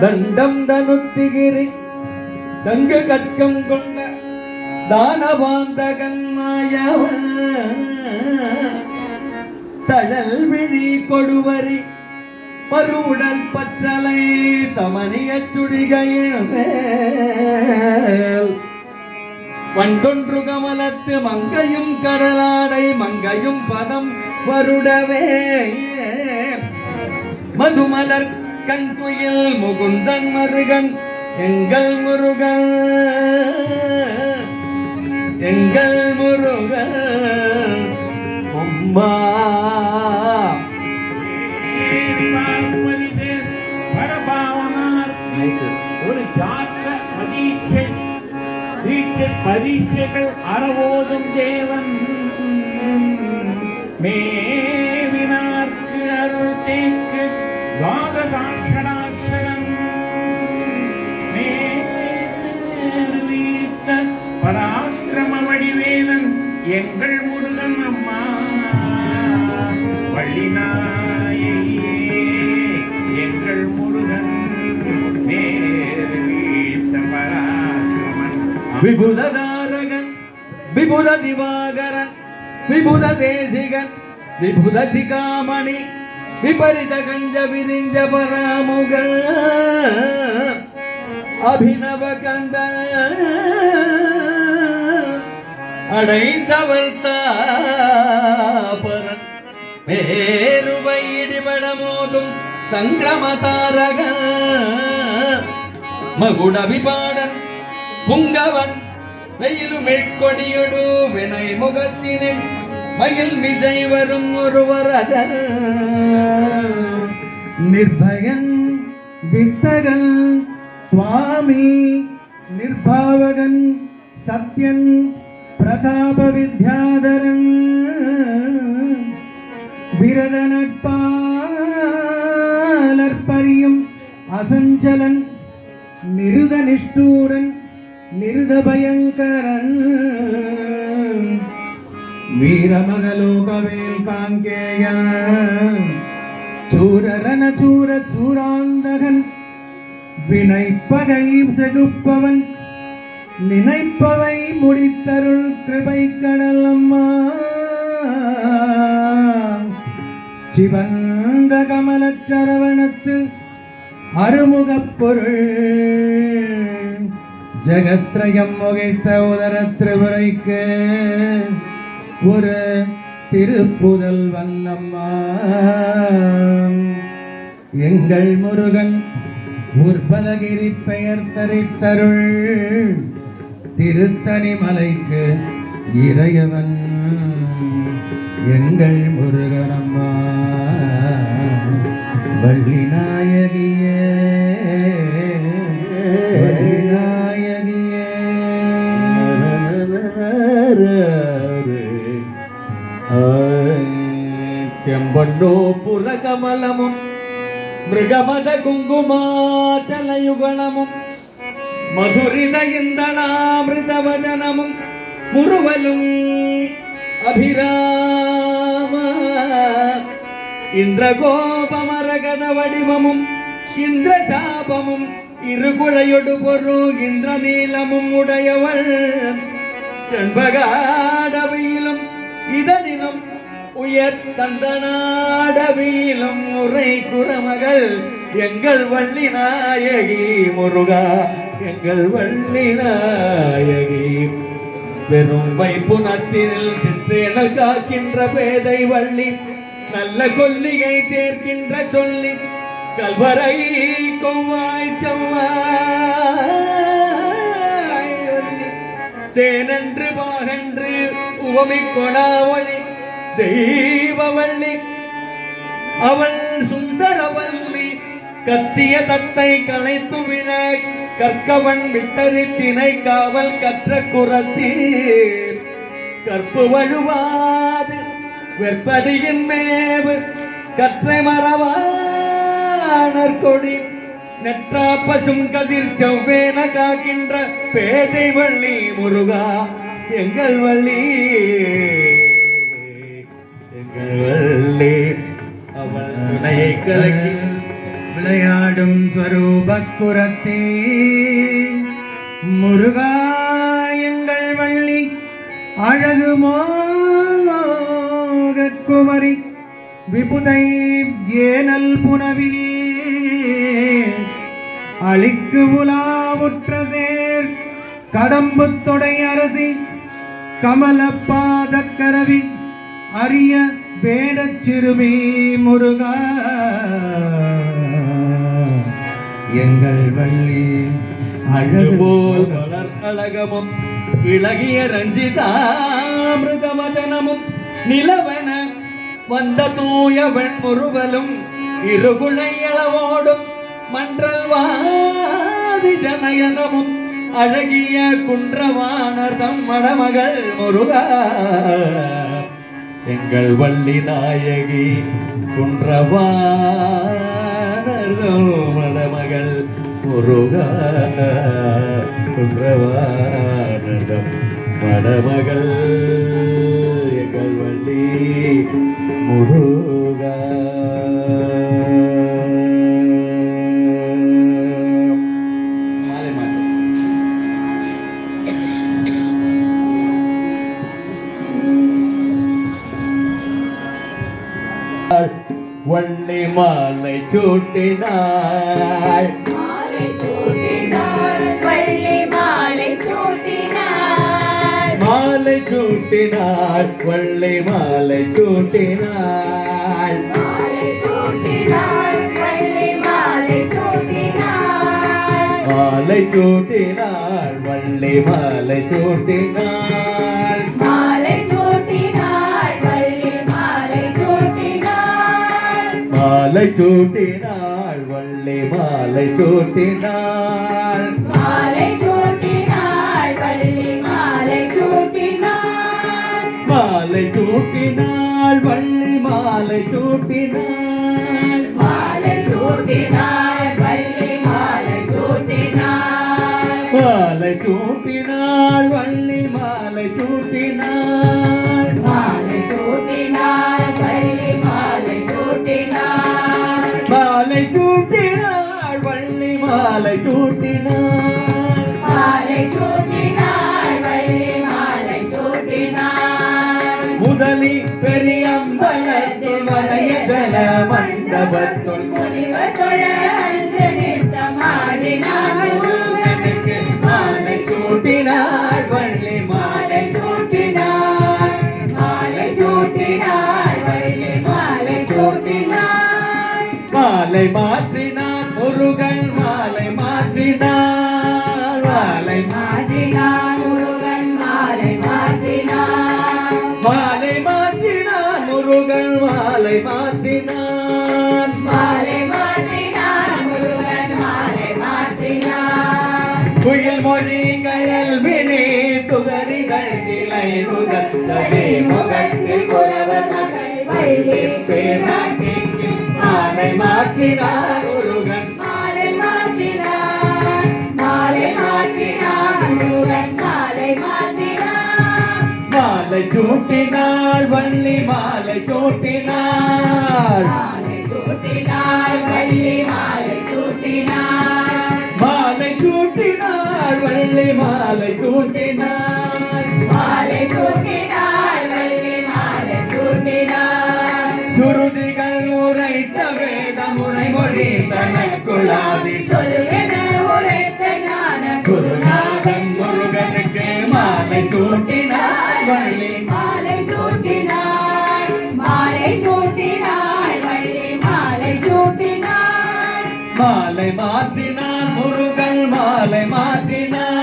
தண்டம் தனுத்திகிரி சங்கு கற்கம் கொண்ட தானவாந்தகன் மாயவன் தழல் விழி கொடுவரி பருவுடல் பற்றலை தமனிய சுடிகையில் மேல் வண்டொன்று கமலத்து மங்கையும் கடலாடை மங்கையும் பதம் வருடவே மதுமலர் கண் துயில் முகுந்தன் மருகன் எங்கள் முருகன் எங்கள் முருகன் அம்மா ஒரு ஜாத்த வீட்டில் பரீட்சைகள் அறவோதும் தேவன் மேவினார்க்கு அருள் தேக்கு துவாதசாட்சராட்சரன் மேற்வீத்த பராக்கிரம வடிவேலன் எங்கள் முருகன் அம்மா வள்ளினாயே எங்கள் முருகன் நேர்வீத்த பராக்கிரமன் விபுததாரகன் விபுத திவாகரன் விபுத தேசிகன் விபுத சிகாமணி விபரித கஞ்ச விரிஞ்ச பராமுகன் அபிநவ கந்த அடைந்தவர் தாபரன் பேருவை இடிபட மோதும் சங்கிரமதாரகன் மகுடபிபாடன் புங்கவன் வெயிலு மேற்கொடியொடு வினை முகத்தினில் மயில் விஜய் வரும் ஒருவரதன் நிர்பயன் வித்தகன் சுவாமி நிர்பாவகன் சத்யன் பிரதாப வித்யாதரன் விரத நட்பாலர்பரியும் அசஞ்சலன் நிருத நிஷ்டூரன் நிருத பயங்கரன் வீரமகலோகவேல் காங்கேய சூரரன சூர சூராந்தகன் வினைப்பகை செகுப்பவன் நினைப்பவை முடித்தருள் கிருபை கடல் அம்மா சிவந்த கமலச்சரவணத்து அருமுகப் பொருள் ஜகத்ரயம் முகைத்த உதர திரிபுரைக்கு ஒரு திருப்புதல் வல்லம்மா எங்கள் முருகன் உற்பதகிரி பெயர் தரித்தருள் திருத்தணி மலைக்கு இறையவன் எங்கள் முருகனம்மா வள்ளி நாயகியே வள்ளி நாயகியே செம்பொன்னோ புறகமலமும் மிருகமத குங்குமாச்சலயுகணமும் மதுரித இந்தனாமிருதவதனமும் முருவலும் அபிராம இந்திரகோபமரகத வடிவமும் இந்திரசாபமும் இருகுழையொடு பொரு இந்திரநீலமும் உடையவள் செண்பகாடவியிலும் இதனிலும் உயர் தந்தனாடவியிலும் உரை குரமகள் எங்கள் வள்ளி நாயகி முருகா எங்கள் வள்ளி நாயகி பெரும் வைப்புணத்தினில் சிற்றேனல் காக்கின்ற பேதை வள்ளி நல்ல கொல்லியை தேர்க்கின்ற சொல்லி கல்வரை கொவ்வாய் செவ்வாய் வள்ளி தேனென்று பாகன்று உவமை கொடாவளி தெய்வவள்ளி அவள் சுந்தரவல்லி கத்திய தத்தை களைத்துவிட கற்கவன் விட்டரித்தினை காவல் கற்ற குரத்தீர் கற்பு வழுவாது வெற்பதியின் மேவு கற்றை மரவாணர் கொடி நெற்றா பசும் கதிர் செவ்வேன காக்கின்ற பேதை வள்ளி முருகா எங்கள் வள்ளி எங்கள் வள்ளி அவள் துணையை கலக்கி விளையாடும் ஸ்வரூபக்குரத்தே முருகா எங்கள் வள்ளி அழகு மோகக்குமரி விபுதை ஏனல் புனவி அழிக்கு உலாவுற்ற சேர் கடம்பு தொடை அரசி கமலப்பாதக்கரவி அரிய வேடச் சிறுமி முருகா எங்கள் வள்ளி அழகுபோல் வளர் அழகமும் இளகிய ரஞ்சிதாமிருதவதனமும் நிலவன வந்த தூய வெண்முருவலும் இருகுழையளவோடும் மன்றல் வாதி ஜனயனமும் அழகிய குன்றவாணர்தம் மடமகள் முருகா எங்கள் வள்ளி நாயகி குன்றவாணர்தம் மடமகள் முருகா குன்றவாணர்தம் மடமகள் எங்கள் வள்ளி முருகா வள்ளி மாலை சூட்டினாள் மாலை சூட்டினாள் வள்ளி மாலை சூட்டினாள் மாலை சூட்டினாள் வள்ளி மாலை சூட்டினாள் மாலை சூட்டினாள் வள்ளி மாலை சூட்டினாள் மாலை சூட்டினாள் வள்ளி மாலை சூட்டினாள் மாலை சூட்டினாள் மாலை சூட்டினாள் வள்ளி மாலை சூட்டினாள் மாலை சூட்டினாள் வள்ளி மாலை சூட்டினாள் மாலை சூட்டினாள் வள்ளி மாலை சூட்டினாள் மாலை சூட்டினாள் வள்ளி மாலை சூட்டினாள் மாலை சூட்டினாள் வள்ளி மாலை சூட்டினாள் மாலை சூட்டினாள் வள்ளி மாலை சூட்டினாள் மாலை சூட்டினாள் வள்ளி மாலை சூட்டினாள் மாலை சூட்டினாள் வள்ளி மாலை சூட்டினாள் முதலி பெரியம்பலத்துள் வரைய ஜல மண்டபத்துள் முனிவர் தொழ அன்று நிறுத்தமாடினாள் முருகனுக்கு மாலை சூட்டினாள் வள்ளி மாலை சூட்டினாள் மாலை சூட்டினாள் வள்ளி மாலை சூட்டினாள் மாலை மாற்றினான் முருகன் மாலை மாற்றினான் மாலை மாற்றினாள் முருகன் மாலை மாற்றினாள் மாலை மாற்றினான் முருகன் மாலை மாற்றினான் மாலை மாற்றினாள் முருகன் மாலை மாற்றினாள் குயில் மொழி கயல் வினி துகரிகள் கிளை நுகத்தே முகத்தில் குறவர் மகள் வள்ளி பேராட்டிக்கு மாலை மாற்றினான் முருகன் மாலை மாற்றினாள் மாலை மாற்றினாள் முருகன் மாலை மாற்றினாள் மாலை சூட்டினாள் வள்ளி மாலை சூட்டினாள் மாலை சூட்டினாள் வள்ளி மாலை சூட்டினாள் மாலை சூட்டினாள் வள்ளி மாலை சூட்டினாள் மாலை சூட்டினாள் வள்ளி மாலை சூட்டினாள் சுருதிகள் உரைத்த வேத முறைமொழி தனக்குள்ளாதி சொல்லுகென உரைத்த ஞான குருநாதன் முருகனுக்கு மாலை சூட்டினாள் வள்ளி மாலை சூட்டினாள் மாலை சூட்டினாள் வள்ளி மாலை சூட்டினாள் மாலை மாற்றினான் முருகன் மாலை மாற்றினான்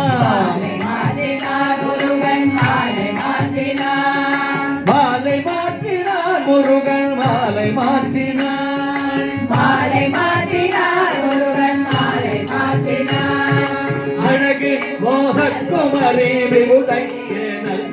மாலை மாற்றினாள் முருகன் மாலை மாற்றினாள் மாலை மாற்றினான் முருகன் மாலை மாற்றினான் மாலை மாற்றினாள் முருகன் மாலை மாற்றினாள் அழகு மோகக்குமரி விபுதை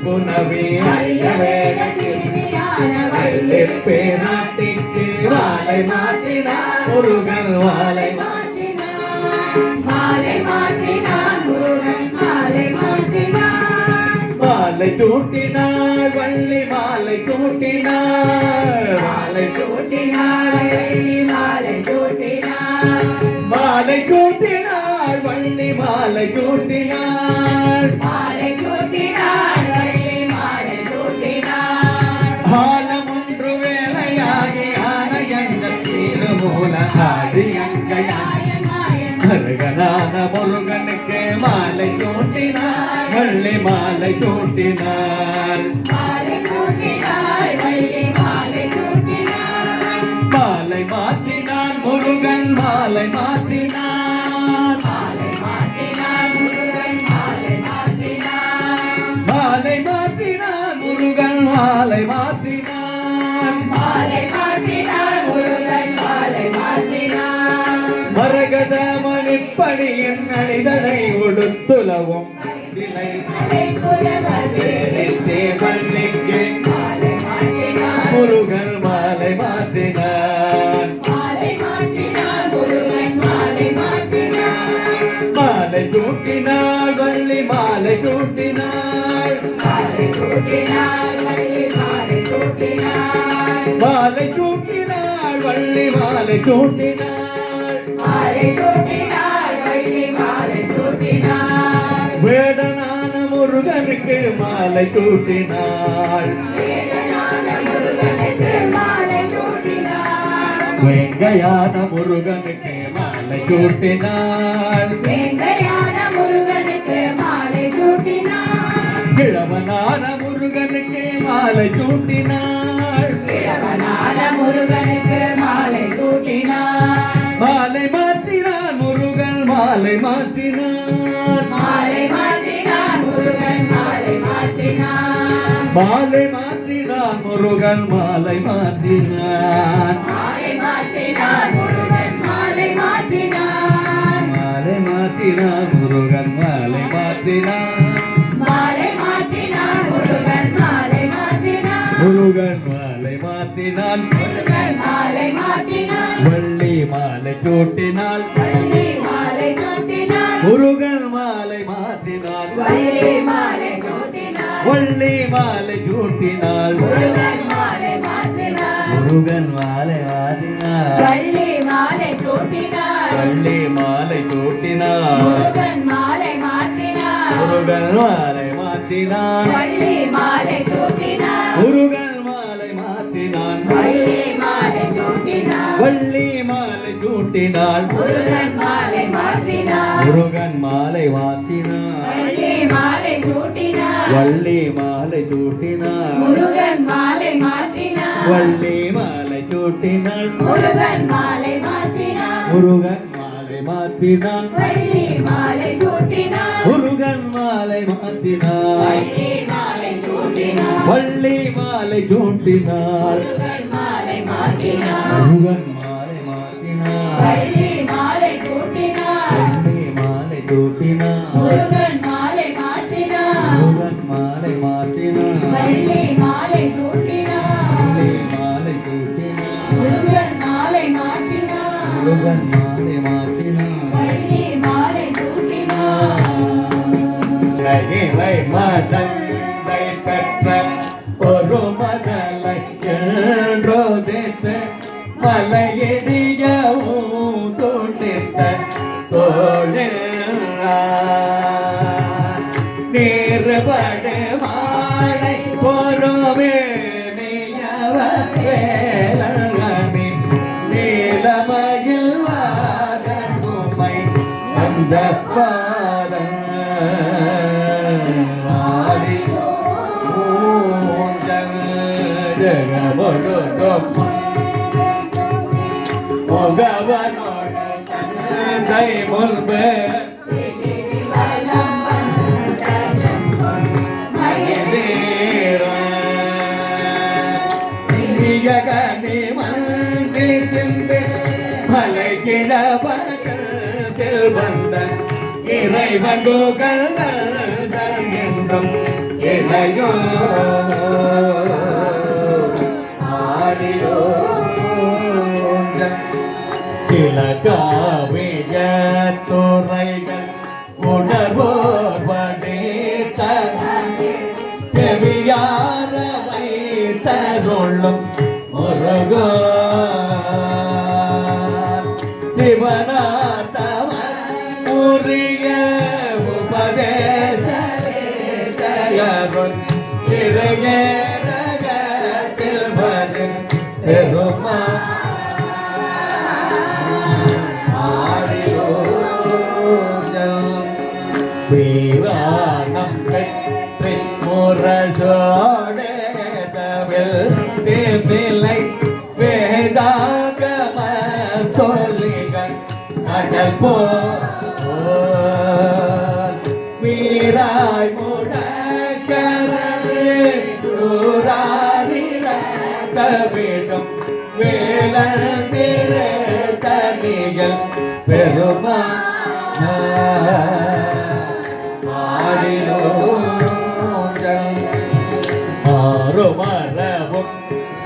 புனவி அரிய வேட சிறுமியான வள்ளி பேராட்டிக்கு மாலை மாற்றினான் முருகன் மாலை மாற்றினாள் மாலை மாற்றினாள் முருகன் மாலை மாற்றினாள் மாலை சூட்டினாள் வள்ளி மாலை சூட்டினாள் மாலை சூட்டினாள் வள்ளி மாலை சூட்டினாள் மாலை சூட்டினாள் வள்ளி மாலை சூட்டினாள் மாலை சூட்டினாள் வள்ளி மாலை சூட்டினாள் ஆலம் ஒன்று வேலையாகி ஆணையங்கள் திருமூல ஆடியங்கையாய் முருகனான முருகனுக்கு மாலை சூட்டினாள் வள்ளி மாலை சூட்டினாள் மாலை சூட்டினாள் வள்ளி மாலை சூட்டினாள் மாலை மாற்றினான் முருகன் மாலை மாற்றினான் மாலை மாற்றினாள் முருகன் மாலை மாற்றினாள் மாலை மாற்றினான் முருகன் மாலை மாற்றினான் மாலை மாற்றினாள் முருகன் மாலை மாற்றினாள் மரகத மணிப்பணியின் அணிதனை உடுத்துலவும் சிலை மலை குலவதே வள்ளிக்கு மாலை மாற்றினாள் முருகன் மாலை மாற்றினான் மாலை மாற்றினாள் முருகன் மாலை மாற்றினாள் மாலை சூட்டினாள் வள்ளி மாலை சூட்டினாள் மாலை சூட்டினாள் வள்ளி மாலை சூட்டினாள் மாலை சூட்டினாள் வள்ளி மாலை சூட்டினாள் மாலை சூட்டினாள் வள்ளி மாலை சூட்டினாள் வேடனான முருகனுக்கு மாலை சூட்டினாள் வேடனான முருகனுக்கு மாலை சூட்டினாள் வெங்கையான முருகனுக்கு மாலை சூட்டினாள் வேங்கையான முருகனுக்கு மாலை சூட்டினாள் கிழவனான முருகனுக்கு மாலை சூட்டினாள் கிழவனான முருகனுக்கு மாலை சூட்டினாள் மாலை மாற்றினான் முருகன் மாலை மாற்றினான் மாலை மாற்றினாள் முருகன் மாலை மாற்றினாள் மாலை மாற்றினான் முருகன் மாலை மாற்றினான் மாலை மாற்றினான் முருகன் மாலை மாற்றினான் மாலை மாற்றினான் முருகன் மாலை மாற்றினான் மாலை மாற்றினான் முருகன் மாலை மாற்றினான் முருகன் மாலை மாற்றினான் முருகன் மாலை மாற்றினான் வள்ளி மாலை சூட்டினாள் வள்ளி மாலை சூட்டினான் முருகன் மாலை மாற்றினான் வள்ளி மாலை சூட்டினான் வள்ளி மாலை சூட்டினாள் முருகன் மாலை மாற்றினான் முருகன் மாலை மாற்றினாள் வள்ளி மாலை சூட்டினான் வள்ளி மாலை சூட்டினாள் முருகன் மாலை மாற்றினான் முருகன் மாலை மாற்றினான் வள்ளி மாலை சூட்டினான் முருகன் மாலை மாற்றினான் வள்ளி மாலை சூட்டினான் வள்ளி மாலை சூட்டினாள் முருகன் மாலை மாற்றினான் முருகன் மாலை மாற்றினாள் வள்ளி மாலை சூட்டினான் வள்ளி மாலை சூட்டினாள் முருகன் மாலை மாற்றினான் வள்ளி மாலை சூட்டினாள் முருகன் மாலை மாற்றினான் முருகன் மாலை மாற்றினான் வள்ளி மாலை சூட்டினான் முருகன் மாலை மாற்றினாள் வள்ளி மாலை சூட்டினான் வள்ளி மாலை சூட்டினாள் முருகன் மாலை மாற்றினான் முருகன் மாலை மாற்றினாள் வள்ளி மாலை சூட்டினான் வள்ளி மாலை சூட்டினாள் முருகன் மாலை மாற்றினான் முருகன் மாலை மாற்றினாள் வள்ளி மாலை சூட்டினான் வள்ளி மாலை சூட்டினாள் முருகன் மாலை மாற்றினான் முருகன் மாலை மாற்றினாள் வள்ளி மாலை சூட்டினான் இலை மதந்தை பெற்ற ஒரு மதலை என்றோதித்த மலையடிய தோண்டித்த தோழில் நீர்படு மாலை பொறுமே வேலங்கனி நீலமயில் வாகமுமை அந்த பாதம் முகவனோட தந்தை முன்பு கனி மங்கி சிந்து மலைகிழவகத்தில் வந்த இறைவனுகள் என்றும் இளையோ ஆடியோ கிழக்காவிய துறைகள் உணர்வோர் வடித்த செவியார வைத்தருளும் முருகோ சிவனாத்தவன் உரிய உபதேசருள் திருகத்தில் வரும் பெருமா வீராணம் பெற்றி முரசோடு தவிலை வேதாகம தொல்லிகள் கடல் போ வீராய் முடக்கரே சூராரில கவிடும் வேளந்திர தனிகள் பெருமா மரவும்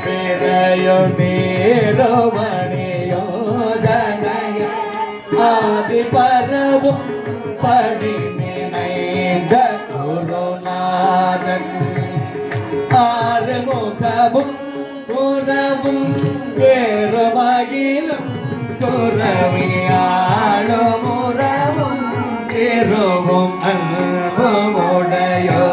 பிறையோ நீரோமணியோ ஜனய ஆதி பரவும் படி நினைந்த குருநாதன் ஆறுமுகமும் உறவும் வேறுமகிலும் குறவியாளும் உறவும் திருவும் அன்புமுடையோ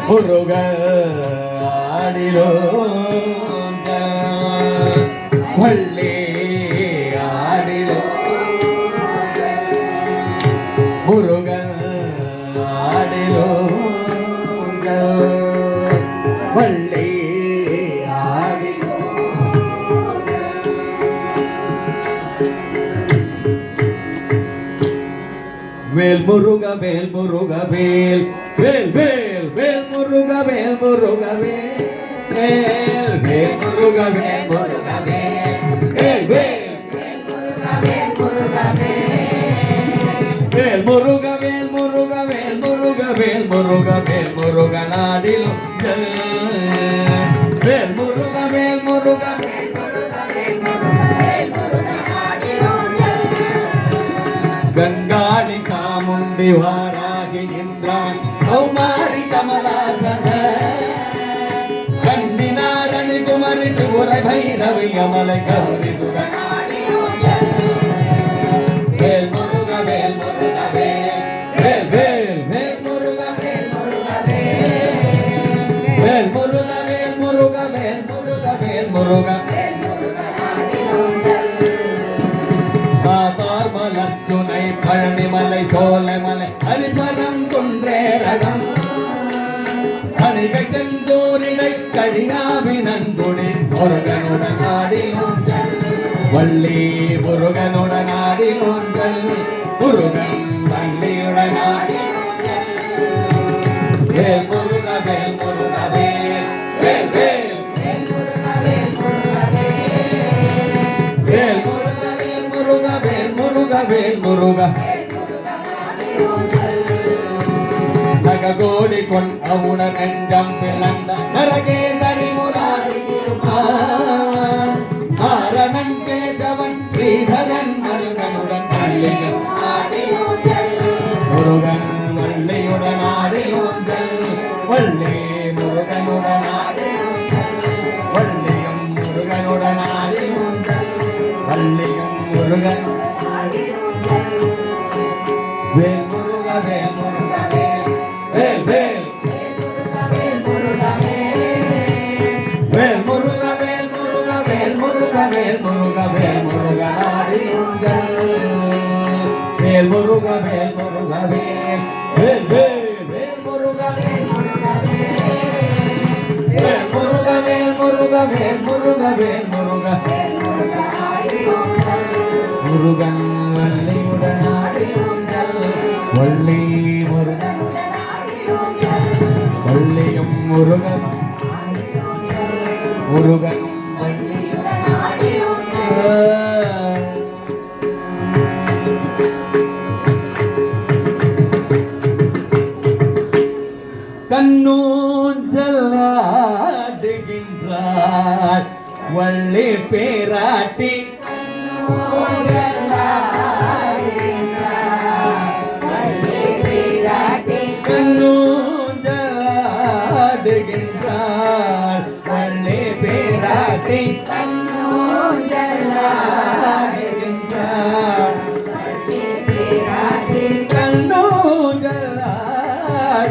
முருகன் ஆடிலோ வள்ளி ஆடிலோ முருகன் ஆடிலோ வள்ளி ஆடிலோ வேல் முருக வேல் முருக வேல் வேல் வேல் வேல் முருக வேல் முருக வேல் வேல் வேல் முருக வேல் முருக வேல் வேல் வேல் வேல் முருக வேல் முருக வேல் முருக வேல் முருக வேல் முருக நாடிலும் வேல் முருக வேல் முருக கங்காளி சாமுண்டி வாராகி இந்திராணி கௌமாரி கமலாசன கண்ணினாரணி குமரி திபுர பைரவி அமலை கௌரி சுரன் வேல் முருக வேல் முருக வேல் வேல் வேல் வேல் முருக வேல் முருக வேல் முருக வேல் முருக வேல் முருக வேல் முருக காத்தார் மலத்துணை பழனிமலை சோலைமலை ஹரிபரம் குன்றேரகம் அணிகை செந்தூரிடை கடியாவி நன்குடி முருகனுடன் ஆடிலும் வள்ளி முருகனுடன் ஆடிலோங்கள் முருகன் வள்ளியுடன் ஆடிலோங்கள் வேல் முருக வேல் முருக வேல் வேல் வேல் வேல் முருக வேல் முருக வேல் முருக வேல் முருக நககோடி கொண்டவுட நெஞ்சம் பிளந்த நரகேசரி முராரி ஆரணன் கேசவன் ஸ்ரீதரன் முருகனுடன் வள்ளியுடன் முருகன் வள்ளியுடன் ஆடிலோஞ்சல் வள்ளி முருகனுடன் வள்ளியும் முருகனுடன் ஆடிலோஞ்சல் வள்ளியும் முருகன் வேல் முருக வேல் முருக வேல் வேல் வேல் வேல் முருக வேல் முருக வேல் முருக வேல் முருக வேல் முருக நாடிலோங்கள் வேல் முருக வேல் முருக வேல் வேல் வேல் வேல் முருக வேல் முருக வேல் முருக வேல் முருக வேல் முருக வேல் முருக முருகன் வள்ளியுடன் ஆடிலோங்கள் வள்ளி முருகன் வள்ளியும் முருகன் முருகனும் வள்ளியுடன் கண்ணூஞ்சலாடுகின்றார் வள்ளி பேராட்டி கண்ணூஞ்சலாடுகின்றார் வள்ளி பேராட்டி கண்ணூஞ்சலாடுகின்றார்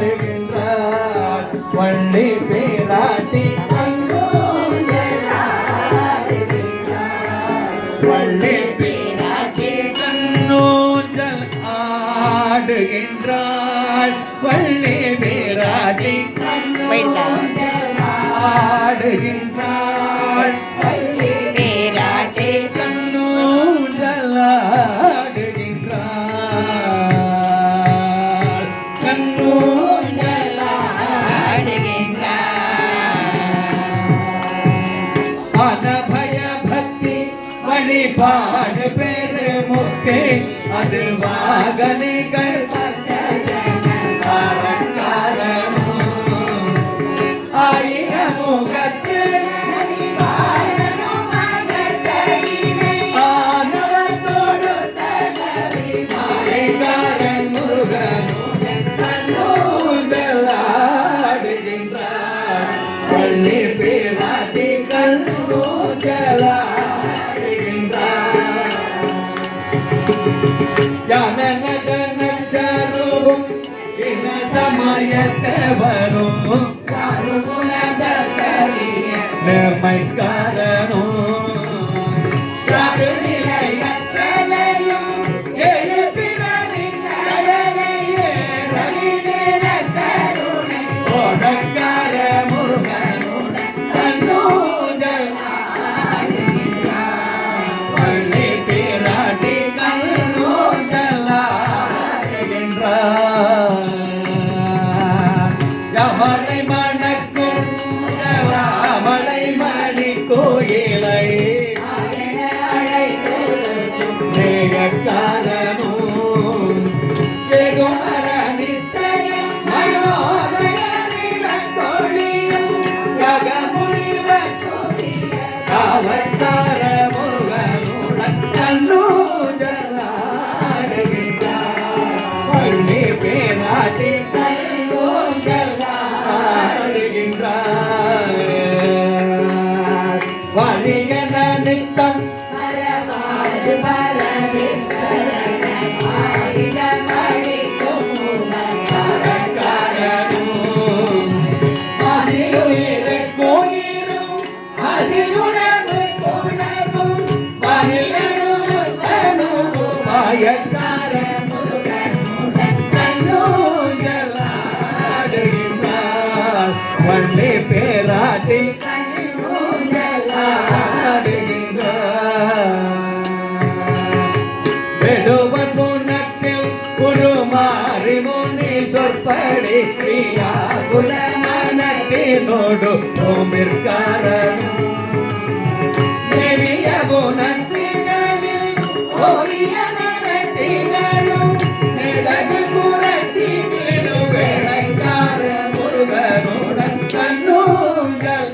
கண்ணூஞ்சலாடுகின்றார் வள்ளி பேராட்டி வள்ளி பேராட்டி கண்ணூஞ்சல் ஆடுகின்றார் வள்ளி பேராட்டி ஆடுகின்றார் வள்ளி பேராட்டி கண்ணூஞ்சல் ஆடுகின்றார் கண்ணூஞ்சல் அனபய பக்தி வழிபாடு பெரு முக்தி அது வாகனிகள் ஆயிரமுகத்து ஆனவத்தோடு மாலைக்காரன் முருகனுடன் கண்ணூஞ்சலாடுகின்றார் வள்ளி பேராட்டி கண்ணூஞ்சலாடுகின்றார் ஞானநடனச்சரூபம் இன சமயத்தவரும் நேர்மைக்காரனும் நிலையற்றலையும் எழுப்பிறவின் கயலையே ரவிநேரத்தருணை ஓடக்கார முருகனுடன் கண்ணூஞ்சல் ஆடுகின்றார் வள்ளி பேராட்டி கண்ணூஞ்சல் ஆடுகின்றார் பேராட்டி வெடுவன் முன்னத்தில் உருமாறி முனி சொற்படி பிரியாகுல மனத்தினோடு ஓமிற்காரனும் தேவிய குணத்திகளில் ஓரிய மனத்திகளும் நிலகு குரத்தி திருவேளைக்கார முருகனுடன் கண்ணூஞ்சல்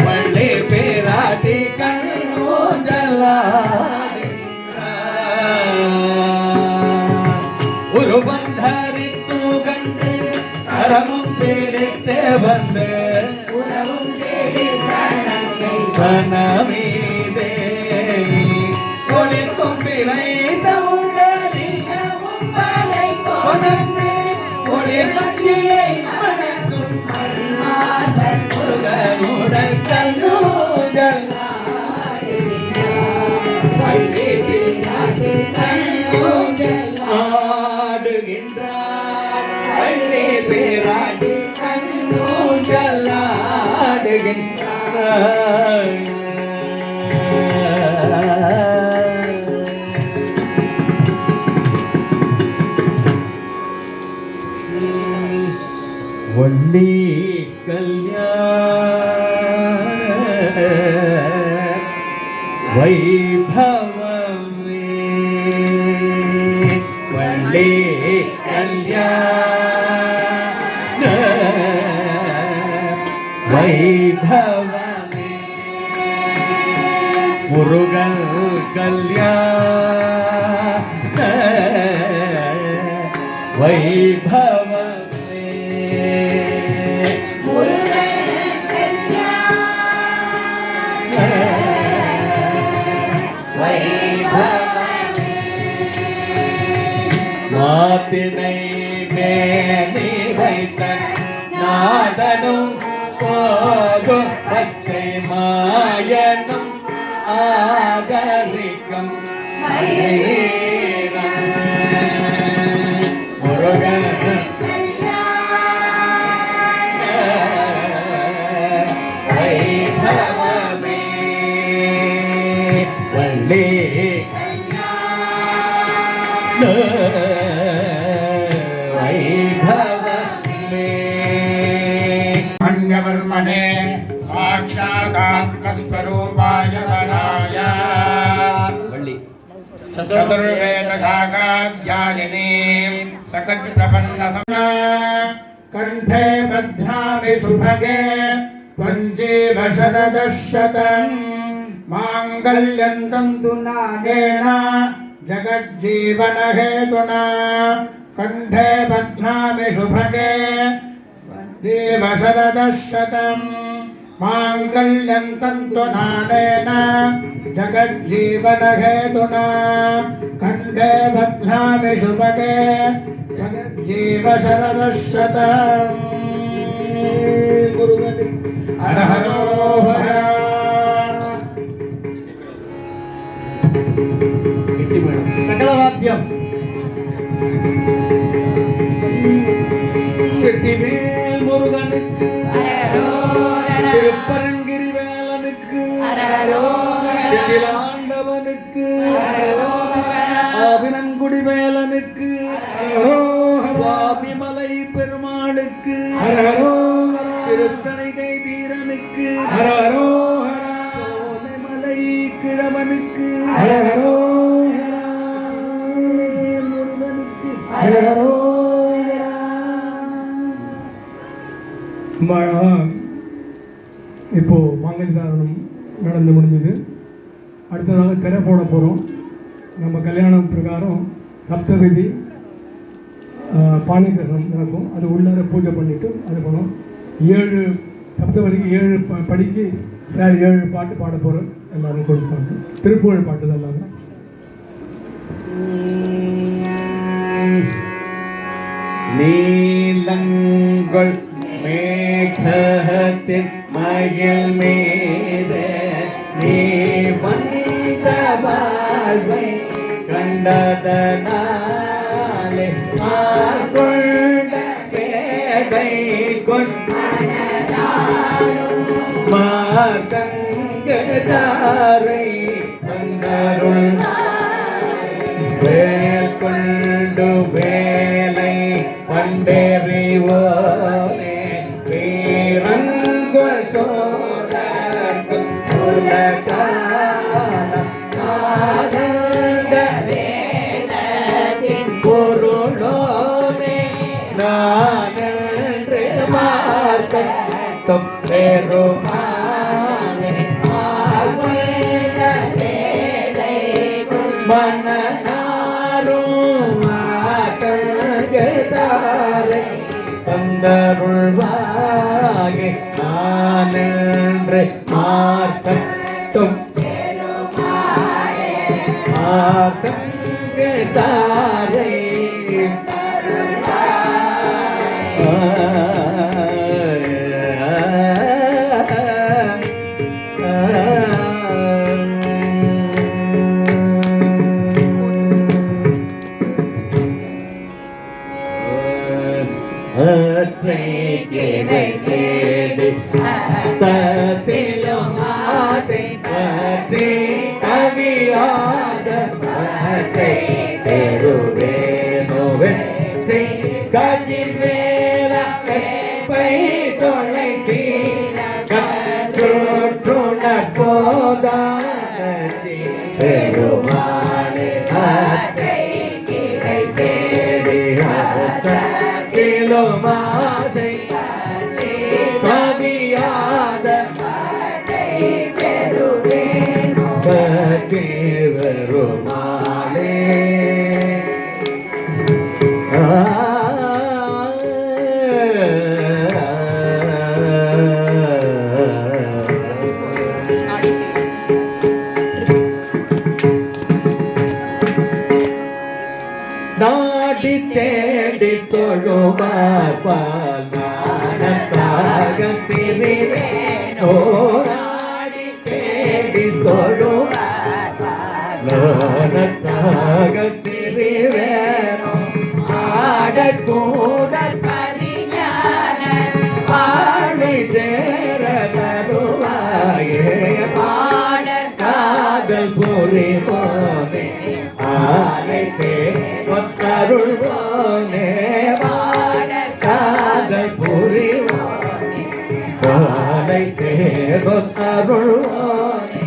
வள்ளி பேராட்டி கண்ணூஞ்சல் உருவம் தரித்து கண்டு கரமும் பிடித்து வந்து உறவும் தேடி பிராணத்தை வனமீதே ஒளிர்க்கும் பிழைத்தவும் கலியவும் மலை கொணர்ந்து ஒளிர் மத்தியை மணக்கும் அருள்மாதன் முருகனுடன் கண்ணூஞ்சல் வள்ளி பிராட்டி கண்ணூஞ்சல் ஆடுகின்றார் வள்ளி பிராட்டி கண்ணூஞ்சல் ஆடுகின்றார் வள்ளி கல்யாண வைபவமே வள்ளி கல்யாண வைபவமே முருகன் கல்யாண வைபவமே மாத்தினை மேனி வைத்த நாதனும் போதும் பச்சை மாயனும் ஆகரிக்கும் முருகன் வைபவமே வள்ளி अन्यवर्मणे साक्षादात्मस्वरूपाय वराय चतुर्वेदशाखाध्यायिनीं सकलप्रपन्नसमना कण्ठे भद्रामि सुभगे त्वञ्जीव शरदशतम् माङ्गल्यं तन्तु नागेण जगज्जीवनहेतुना कण्ठे बध्नामि शुभगे देवशरदशतम् माङ्गल्यं तन्तुनानेन जगज्जीवनहेतुना कण्ठे बध्नामि शुभगे जगज्जीवशरदशतम् हर हरो हर சகலவாத்தியம் வெற்றிவேல் முருகனுக்கு திருப்பரங்கிரி வேலனுக்கு ஆண்டவனுக்கு அபினங்குடி வேலனுக்கு வாபிமலை பெருமாளுக்கு திருத்தணிகை தீரனுக்கு சோலைமலை கிழவனுக்கு முருகனுக்கு இப்போ மாங்கல்யானம் நடந்து முடிஞ்சது. அடுத்ததாக கரை போட போகிறோம். நம்ம கல்யாணம் பிரகாரம் சப்தவிதி பாணிகரணம் நடக்கும். அது உள்ளார பூஜை பண்ணிவிட்டு அது போனோம். 7 சப்தவதிக்கு 7 படிக்கு சார் 7 பாட்டு பாட போகிறோம். எல்லாரும் கொடுப்பாங்க. திருப்புகழ் பாட்டு தான் எல்லாரும். நீலங்கள் மேகத்தின் மயில் மீது நீ வந்த வாழ்வை கண்டதனாலே ஆர்கொண்ட வேத வேலை மாதங்கதாரை தந்தருள் வேல் கொண்டு வேலை பண்டெறிவோனே வீரன்குள் சோழர்க்கும் உலகாலம் ஆனந்த வேதத்தின் பொருளோனே நானென்று மார்க்கம் பெருமானே ஆழ்ந்த வேலை மனநாரும் ஆகதாரை தந்தருள்வாயே நானென்று மார்க்கம் மார்க்கத்தாரை தத்திலும் ஆசை பற்றி கவியாத பற்றை பெருவேனோவெற்றி கதிர் வேல பை தொலை சீன கற்றுண போதானி பெருமானே பற்றை கிளை தேடி தத்திலும் ஆசை கவியாத பெருமாளே நாடி தேடி தொழுமாப்பால் நாணத்தாக திரிவேனோ நாடி தேடி தொழுமாப்பால் நாணத்தாக திரிவேனோ ஆடக்கூட கலிஞான வாழ்வை சேர தருவாயே பாட காதல் புரிவோனே ஆலைத்தே ஒத்தருள்வோனே பாட காதல் புரிவோனே ஆலைத்தே ஒத்தருள்வோனே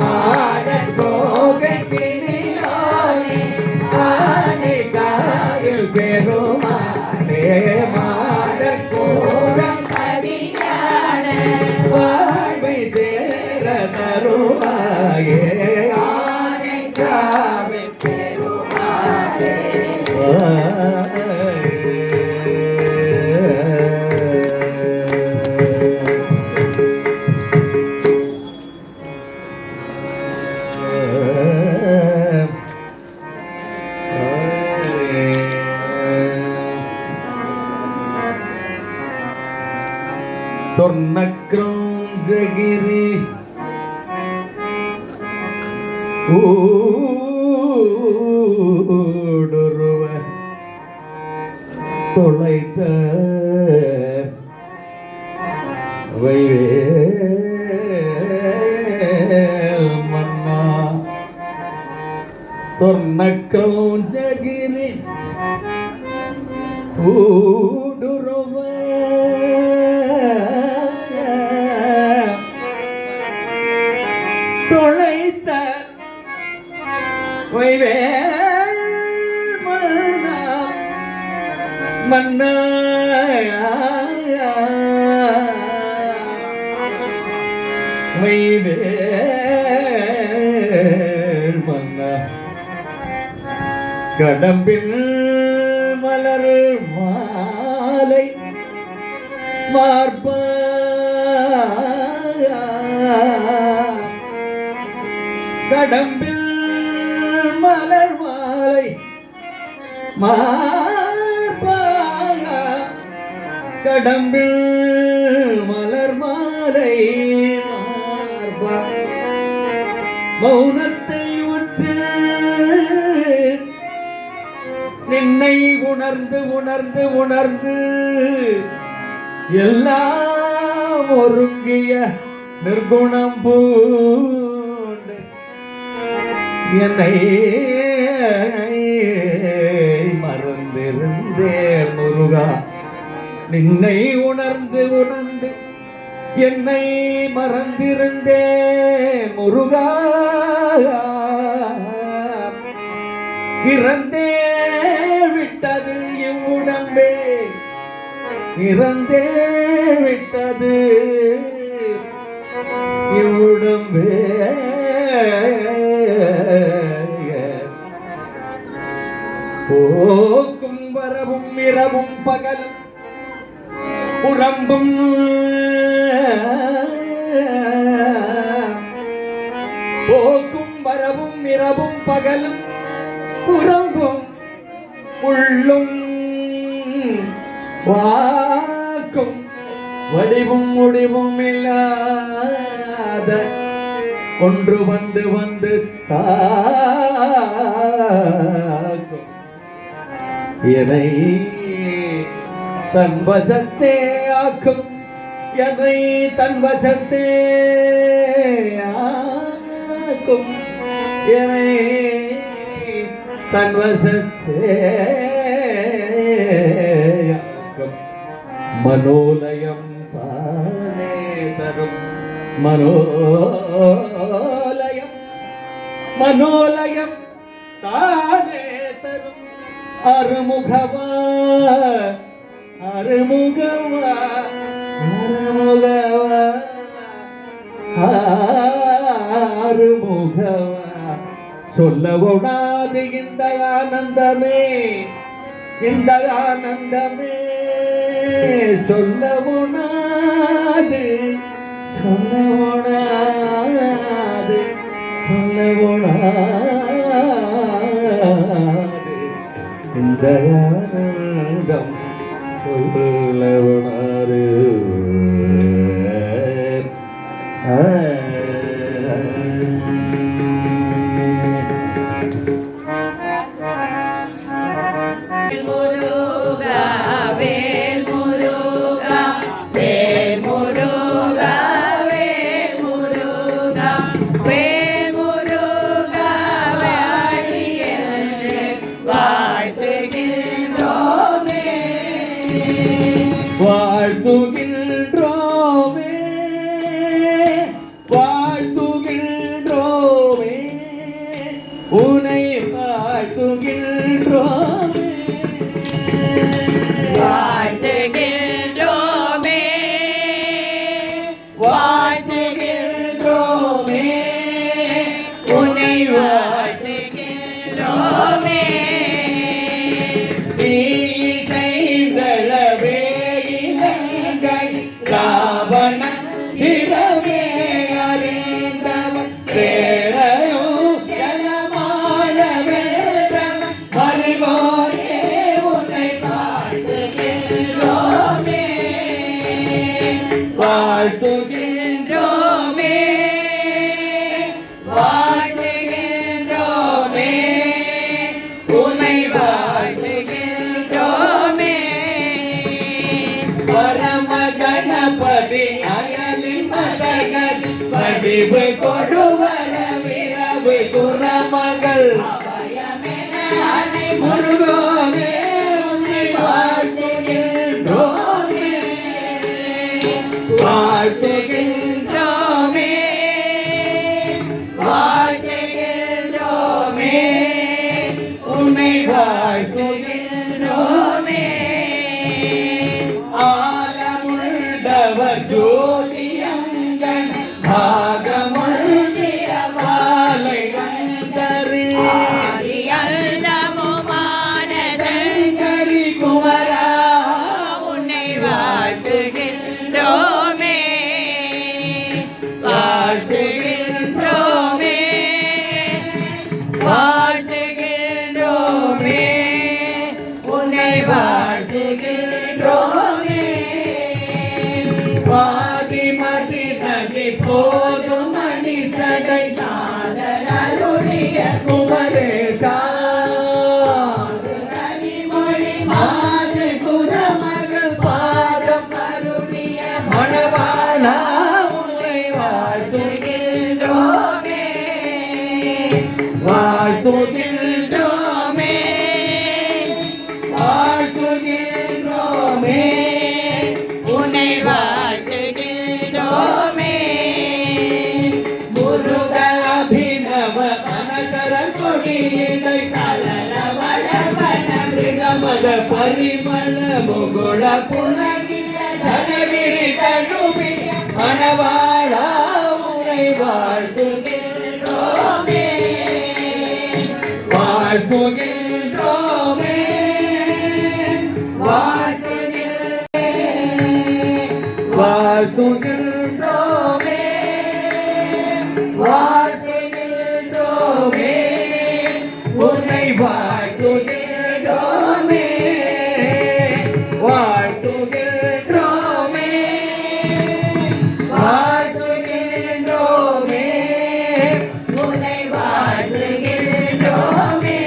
ஆட கோகை பிரியோனே ஆனை காவில் பெருமானே மாட கூடம் கலிஞான வாழ்வை சேர தருவாயே ஆனை காவில் பெருமானே சொர்ணக்ரோஞ்சகிரி ஊடுருவ தொலைத்த வைவேல் மன்னா சொர்ணக்ரோஞ்சகிரி ஊடுருவ தொலைத்த வைவேல் மன்னா மன்னா வைவேல் மன்னா கடம்பில் மலர் மாலை மார்பா கடம்பில் மலர் மாலை மார்பா கடம்பில் மலர் மாலை மார்பா மௌனத்தை உற்று நின்னை உணர்ந்து உணர்ந்து உணர்ந்து எல்லாம் ஒருங்கிய நிர்குணம் பூண்டு என்னை மறந்திருந்தேன் முருகா. நின்னை உணர்ந்து உணர்ந்து என்னை மறந்திருந்தேன் முருகா. இறந்தே விட்டது இவ்வுடம்பே, இறந்தே விட்டது இவ்வுடம்பே. போக்கும் வரவும் இரவும் பகலும் உடம்பும் போக்கும் வரவும் இரவும் பகலும் உறங்கும் உள்ளும் வாக்கும் வடிவும் முடிவும் இல்லாத ஒன்று வந்து வந்து காக்கும் என்னை தன் வசத்தே ஆக்கும், என்னை தன் வசத்தே ஆக்கும், என்னை தன் வசத்தே ஆக்கும். மனோலயம் தானே தரும் மனோலயம், மனோலயம் தானே தரும் அருமுகவா அருமுகவா அருமுகவா அருமுகவா. சொல்ல உணாது இந்த ஆனந்தமே, இந்த ஆனந்தமே சொல்ல உணாது, சொல்ல உணாது, சொல்ல உணாது இந்த ஆனந்தம் சொல்ல உணாது. வாழ்த்துகின்றோமே, வாழ்த்துகின்றோமே, உனை வாழ்த்துகின்றோமே, வாழ்த்துகின்றோமே, வாழ்த்துகின்றோமே, உன்னை வாழ்த்துகின்றோமே. ராவண சிரமே அறிந்தவன் சேரையோ ஜலமாய வேண்டவன் மறிவோரே உன்னை வாழ்த்துகின்றோமே, வாழ்த்துகின்றோமே, வாழ்த்துகின்றோமே, உன்னை வாழ்த்துகின்றோமே. பரம கணபதி அயலின் மதகர் படிவு கொடுவர விரவு குரமகள் முருகோனே உன்னை வாழ்த்துகின்றோமே, வாழ்த்துகின்றோமே, வாழ்த்துகின்றோமே, உன்னை வாழ்த்துகின்றோமே. ஜோதியங்கன் பாகமுழ்கிய மாலை கந்தரி நமமான சங்கரி குமரா உன்னை வாழ்த்துகின்றோமே, வாழ்த்துகின்றோமே, வாழ்த்துகின்றோமே, உன்னை வாழ்த்துகின்றோமே. பாதிமதி நதி போதும் மணி சடை நாதருடைய குமரேசா மொழி மாது குரமகள் பாதம் அருள் ಪದ ಪರಿಮಳ ಮುಗುಳ ಪುಳಗಿನ ಧನಗಿರಿ ತಡುಮಿ ಮಣವಾಳ ಉனை வாழ்த்துகின்றோமே வாழ்த்துகின்றோமே வாழ்த்துகின்றோமே வாழ்த்துகின்றோமே உன்னை வாழ்த்துகின்றோமே வாழ்த்துகின்றோமே வாழ்த்துகின்றோமே உன்னை வாழ்த்துகின்றோமே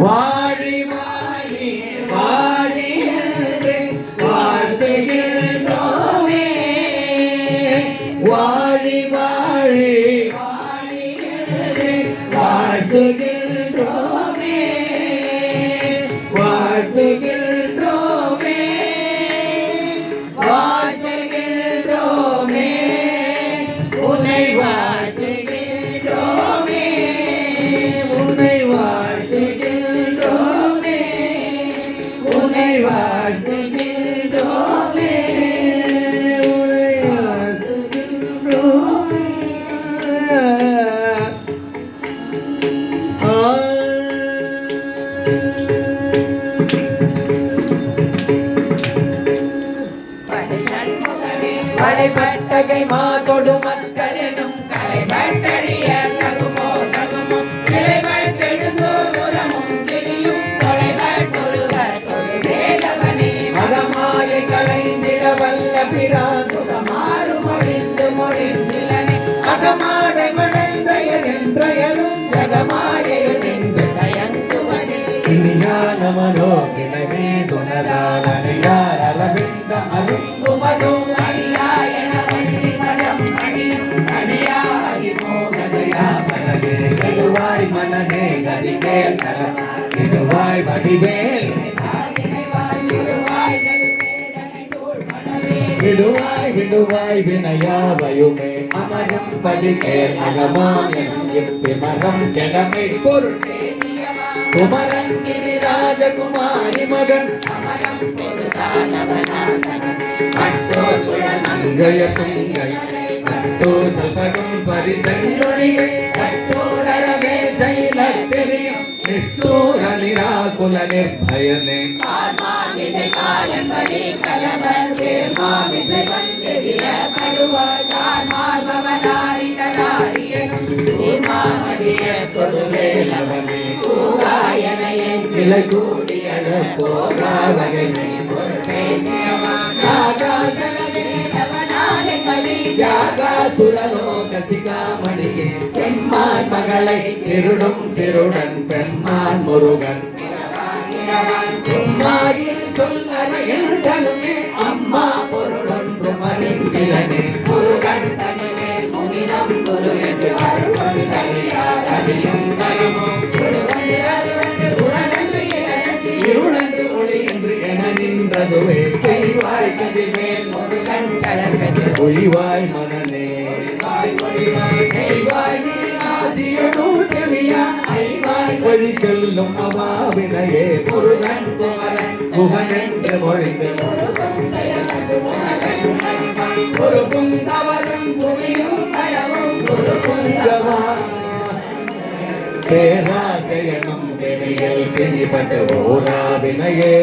வாழி வாழி வாழி என்று வாழ்த்துகின்றோமே வாழி வாழி வாழி என்று வாழ்த்துகின்றோமே வாழ்த்துகின்றோமே வாழ்த்துகின்றோமே உன்னை வாழ்த்துகின்றோமே உன்னை வாழ்த்துகின்றோமே உன்னை வாழ்த்துகின்றோமே உன்னை வளைபட்டகை மாதொடு மக்களெனும் கலைபட்டழிய தகுமோ தகுமோ கிளைபட்டெடு சோறுரமும் திரியும் தொலைபட்டொழுவர் தொழுவேலவனே மகமாயை களைந்திட வல்ல பிரான் சுகமாறு மொழிந்து மொழிந்திலனே அகமாடை மடைந்தயர் என்றயரும் ஜகமாயையில் நின்று தயங்குவதில் இனியான மனோகிழமே துணதானியார் அரவிந்த அருங்குமதும் அடியாயன வள்ளி பதம் அணியும் அடியாதி மோகதயா மனதே கெடுவாய் மனதே கதிகேல் தர கெடுவாய் வடிவேல் விடுவாய் விடுவாய் வினையாவையுமே அமரும் படிகேல் அகமாம் எனும் இப்பிமரம் கெடமை பொருள் குமரன் கிரிராஜகுமாரி மகன் சமரம் பொருதானவனாசன் மட்டோர் குழல் அங்கய துங்கை கட்டோ சபகம் பரிசென்றொழிகை கட்டோடரவே செயல தெரியும் நிஷ்டூர நிராகுல நிர்பயனே மாமிசை காலம்பரி கலவர் மாமிசை வந்தெதிர கடுவாய் மார்பவனாரி தலாரியனும் சீர்மானடிய தொழுவேலவனே கூகாயனையன் கிளை கூடியட போகாவகனே சுரலோகசிகாமணியே செம்மான் மகளை திருடும் திருடன் பெம்மான் முருகன் சும்மாயிரு சொல்லன என்றலுமே அம்மா பொருளொன்று மறிந்திலனே முருகன் தனிவே முனினம் குரு என்று அறியும் தரமோ இருளன்று ஒளி என்று என நின்றதுவே செய்வாய் கதிமேல் முருகன் கடற்கரை ஒளிவாய் மனநே ஆசியனும் செவியா ஐவாய் வழி செல்லும் அவாவினையே முருகன் குமரன் குகனென்று மொழிந்து ஒரு புந்தவரும் புவியும் கடவும் ஒரு புங்கவா பேராசையனும் கிளியில் கிணிப்பட்டு ஓராவினையே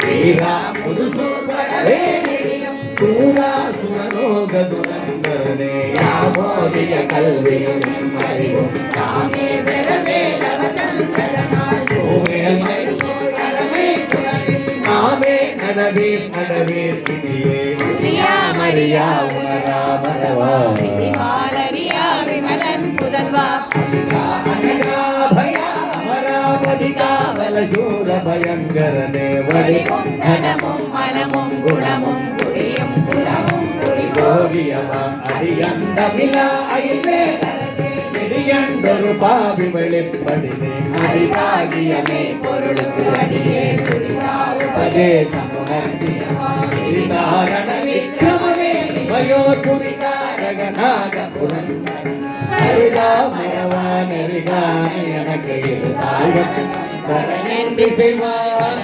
வீரா முதுசூர்வடவே நெறியும் சூரா சுரலோகதுரந்தரனே யாவோதிய கல்வியும் அறிவும் தாமே பெறவே லவதல் கடனால் கோவேல் நாமே நடவீர் நடவீர் இனியே மரியா உணரா மரவா மாலரியா விமலன் புதல்வா சூர பயங்கரனே வடிவும் தனமும் மனமும் குணமும் குடியும் குலமும் போகியவா அடியந்த விழா ஐவே விடியண்டொரு பாவி வெளிப்படினே அறிவாகியமே பொருளுக்கு அடியே துடிவாவு உபதேசமுணர்த்தியமாரண விக்ரமவே வயோ துவிதாரகநாத புரந்தர அருகாமயவா நெருகாமி எனக்கு இருந்தாய் என்று செய்வாய்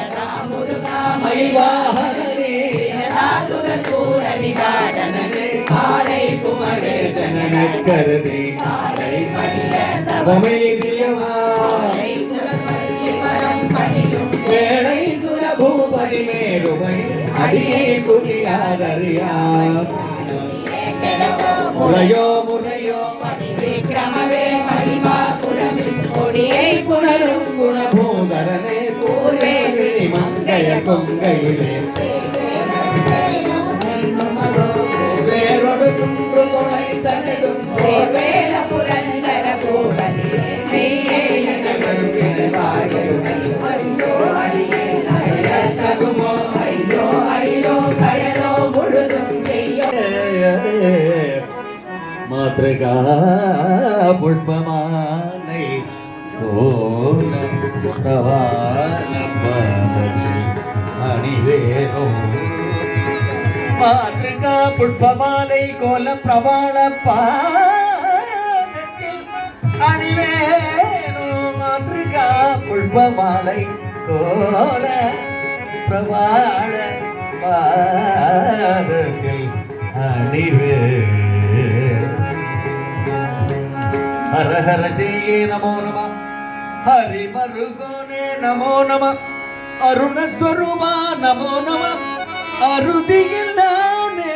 முருகா மயிவாகனே மயிலாசுர சூர விபாடனே காலை குமரேசன கருதி காலை படிய தவமைதியவாய் குலப்பள்ளி பரம் படியும் வேளை சுரபூபதி மேருமை அடியே துணியாதறியா முறையோ முறையோ விக்ரமவே மகிமா குலமே கொடியை புணரும் குணபூதரனே பூர்வே விழி மங்கைய கொங்கையிலே வேறொடு குன்று கொலை தனடும் வேல புரந்தர பூபதியே மெய்யே எனக்கு ஐயோ அடியே தகுமோ ஐயோ ஐயோ கடலோ முழுதும் செய்யோ மாத்ருகா புஷ்பமாலை கோலம் அணிவேரும் மாத்ருகா புஷ்பமாலை கோலம் பிரபாள பாதத்தில் அணிவேரும் மாத்ருகா புஷ்பமாலை கோல பிரபாள பாதத்தில் அணிவேரும் हर हर जय नमो नमः हरि मरुगोने नमो नमः अरुण स्वरूपा नमो नमः अरुदिगिल्लाने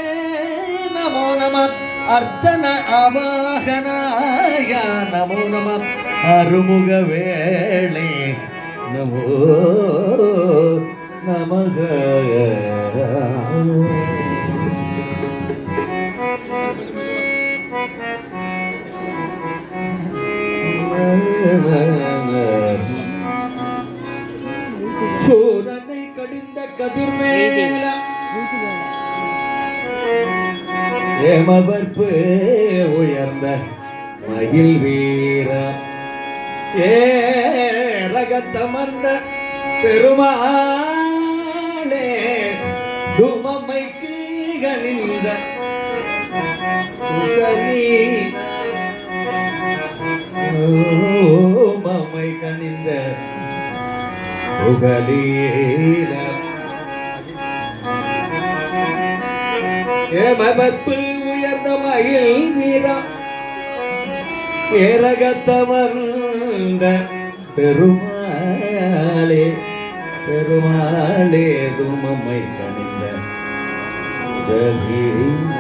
नमो नमः अर्चन आवाहनाय नमो नमः अरुमुग वेळे नमो नमः சூரனை கடிந்த கதிர்மேல ஏமவர்ப்பு உயர்ந்த மகிழ் வீர ஏரகத்தமர்ந்த பெருமாளே துமமைக்கு கணிந்த மமை கணிந்த சுகலீல ஏமவர்ப்பு உயர்ந்த மகிழ் வீரம் ஏரகத்தமர்ந்த பெருமாளே பெருமாளே துமமை கணிந்த சுகலீல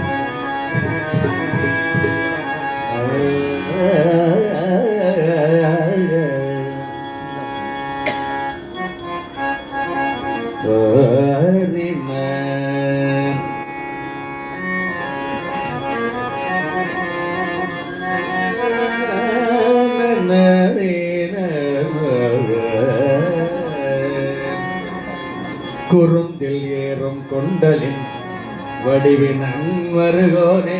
குறுந்தில் ஏறும் கொண்டலின் வடிவினன் வருகோனே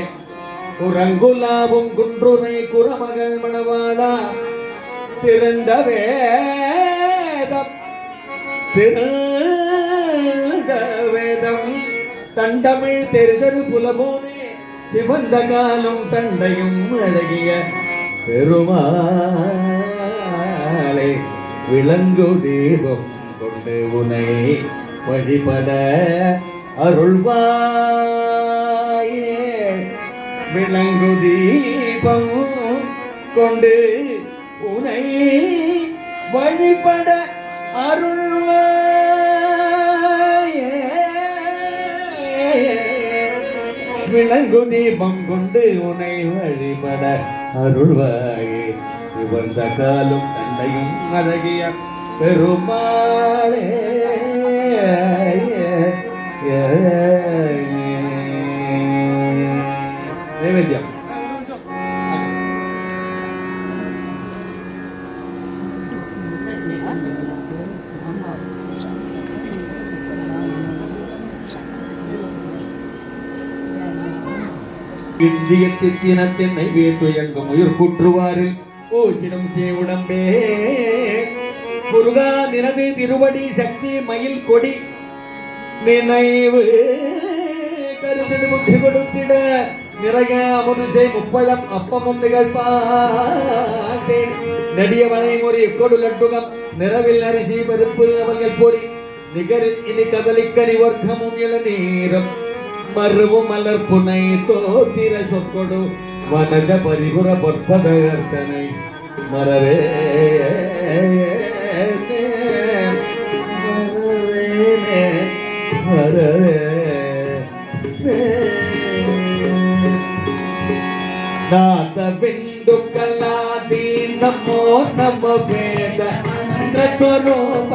குரங்குலாவும் குன்றுரை குரமகள் மணவாளா திறந்த வேதம் திறந்த வேதம் தண்டமிழ் தெரிதரு புலமோனே சிவந்த காலும் தண்டையும் அழகிய பெருமாளே விளங்கு தீபம் கொண்டு உனை வழிபட அருள்வாயே விளங்கு தீபம் கொண்டு உனை வழிபட அருள்வாயே விளங்கு தீபம் கொண்டு உனை வழிபட அருள்வாயே சிவந்த காலும் தன்னையும் அழகிய பெருமாளே நைவேத்தியம் இந்திய தித்தினத்தின் நைவேத்துயங்கும் உயிர் கூற்றுவாரில் ஓசிடம் சேவுடம்பே முருகா நினது திருவடி சக்தி மயில் கொடி நினைவு கருத்திடு புத்தி கொடுத்திட நிறைய அமுதே முப்பழம் அப்பமும் நிகழ்பாட்டேன் நெடிய வளைமுறை கொடு லட்டுகம் நிறவில் அரிசி பருப்பு அவர்கள் பொறி நிகரில் இனி கதலிக்கனி வர்க்கமும் இளநீரம் மருவும் மலர் புனை தோத்திர சொற்கொடு வனஜ பரிபுர பொற்பத அர்ச்சனை மரவே ನಾದ ಬಿಂದು ಕಲಾದಿ ನಮೋ ನಮ ವೇದ ಮಂತ್ರ ಸ್ವರೂಪ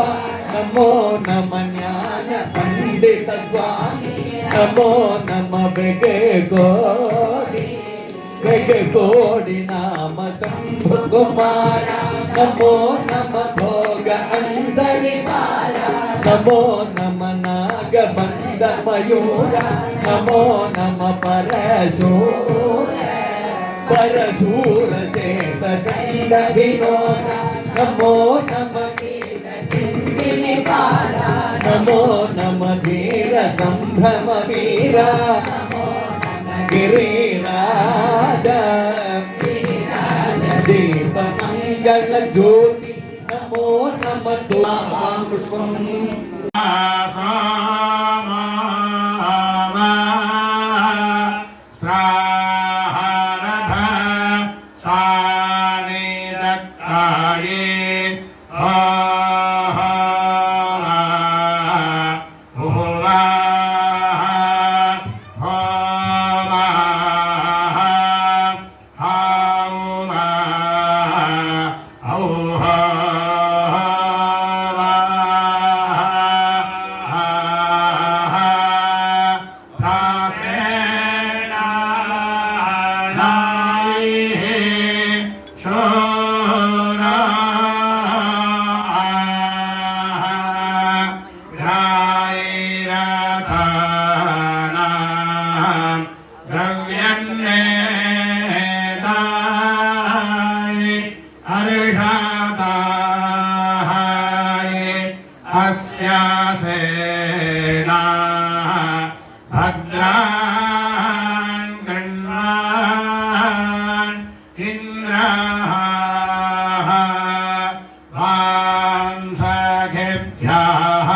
ನಮೋ ನಮ ಜ್ಞಾನ ಪಂಡಿತ ಸ್ವಾಮಿ ನಮೋ ನಮ ಬೆಗೆ ಕೋಡಿ ನಾಮ ಶಂಭು ಕುಮಾರ ನಮೋ ನಮ ಭೋಗ ಅಂತರಿ ಬಾಲ ನಮೋ ನಮ ನಾಗ ಬಂದ ಮಯೂರ ನಮೋ ನಮ ಪರಶೂರ ಪರಶೂರ ಚೇತ ಕಂಡ ವಿನೋದ ನಮೋ ನಮ ಚಿಂತಿನಿ ಬಾಲ ನಮೋ ನಮ ಧೀರ ಸಂಭ್ರಮ ವೀರ ಗಿರಿರಾಜ ದೀಪ ಮಂಗಳ ಜ್ಯೋತಿ ನಮೋ ನಮ ಪುಷ್ಪಂ भद्रान् गृह्णान् इन्द्राः वांसखेभ्यः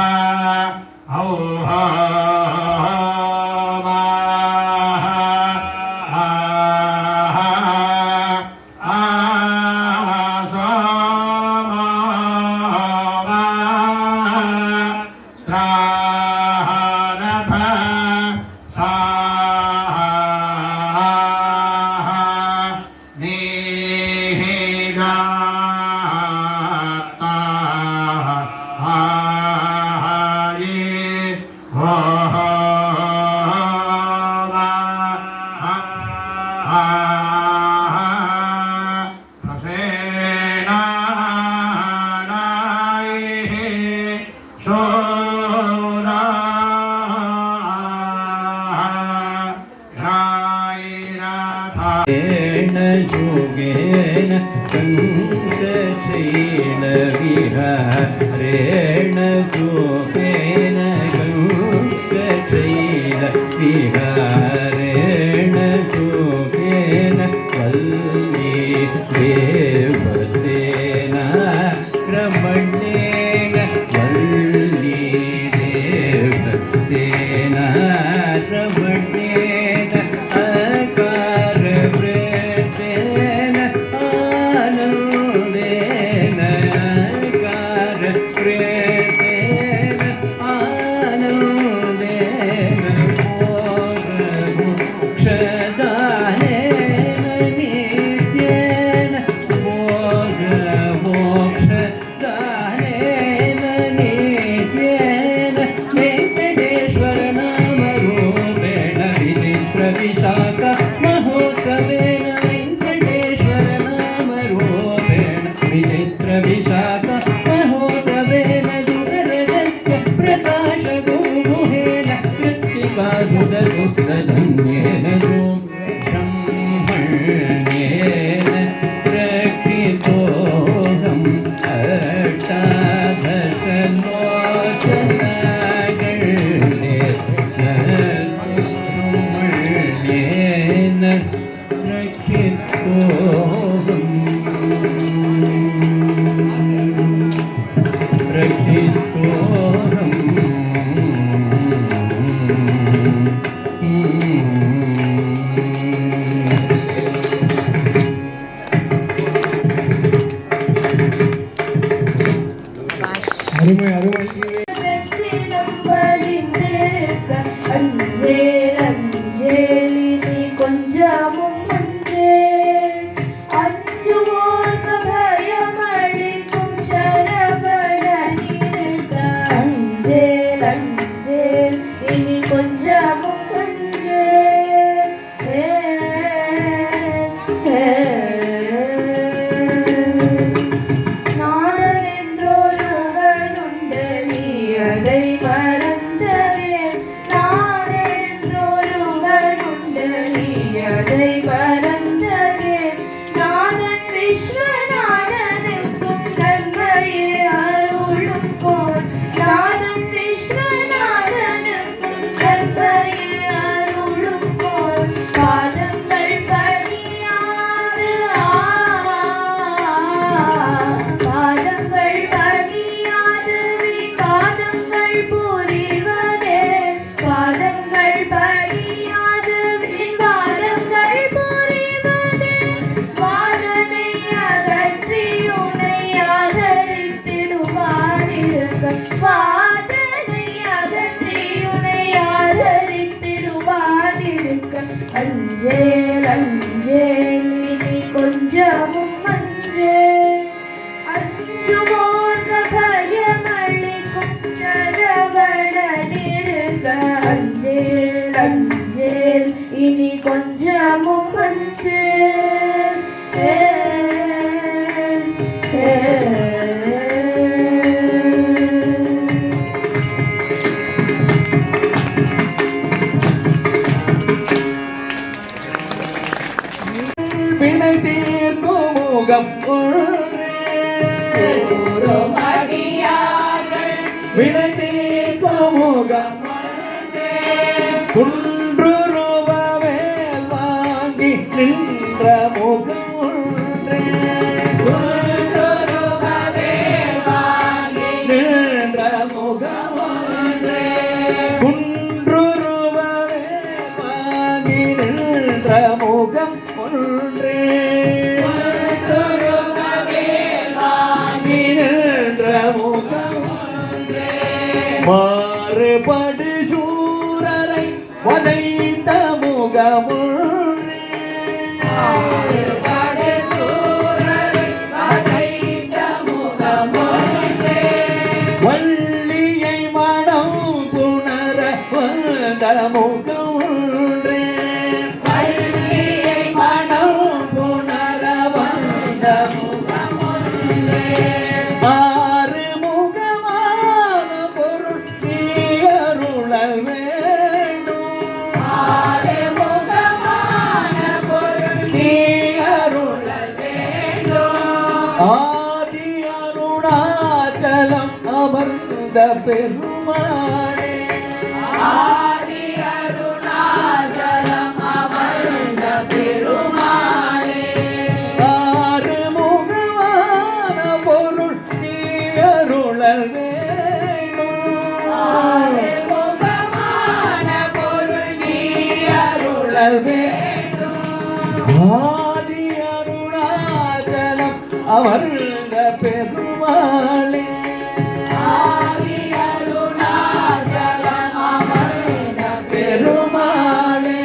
योगेन कंसशैल विहारेण योगेन कंसशैल विहारेण योगेन वल्ली देवसेना रमणेन वल्ली देवसेना रमणेन अकार रक्षितोऽहम् अष्टादशनो அருமை அருமை. அஞ்சேல் அஞ்சேல் இனி கொஞ்சமும் அஞ்சேல் அஞ்சுவோர்க்கு பயமளிக்கும் சரவணனிருக்க அஞ்சேல் அஞ்சேல் இனி கொஞ்சமும் அஞ்சேல் நானென்றொருவனுண்டு நீ அதை மறந்தவே நானென்றொருவனுண்டு நீ அதை மறந்தவே நாதன் விஸ்வநாதனுக்கும் நன்மையே அருளும் போல் நாதன் விஸ்வநாதனுக்கும் நன்மையே அருளும் போல் பாதங்கள் பணியாது பாதங்கள் பணியாது பாதங்கள் புரிவதே பாதங்கள் பணியாது பாதங்கள் புரிவதே வாதனை அகற்றி உனை ஆதரித்திடுவானிருக்க வாதனை அகற்றி உனை ஆதரித்திடுவானிருக்க அஞ்சேல் அஞ்சேல் இனி கொஞ்சமும் அஞ்சேல் அஞ்சுவோர்க்கு பயமளிக்கும் சரவணனிருக்க அஞ்சேல் அஞ்சேல் இனி கொஞ்சமும் அஞ்சேல் வினை தீர்க்கும் முகம் ஒன்றே வினை தீர்க்கும் முகம் குன்றுருவவேல் வாங்கி நின்ற முகம் ஒன்றே நின்ற முகம் ஒன்றே குன்றுருவவேல் வாங்கி நின்ற முகம் ஒன்றே நின்ற முகம் மாறுபடு சூரரை வதைத்த முகமுன்றே வள்ளியை மனம் புணர வந்த முகமுன்றே வள்ளியை மனம் புணர வந்த முகமுன்றே ஆறு முகமான பொருள் நீ அருளல் வேண்டும் ஆறு முகமான பொருள் நீ அருளல் வேண்டும் ஆதி அருணாச்சலம் அமர்ந்த பெருமானே ஆதி அருணாச்சலம் அமர்ந்த பெருமானே ஆறு முகமான பொருள் நீ அருளல் வேண்டும் ஆறு முகமான பொருள் நீ அருளல் வேண்டும் ஆதி அருணாச்சலம் அமர்ந்த பெருமாளே ஆதி அருணாச்சலம் அமர்ந்த பெருமாளே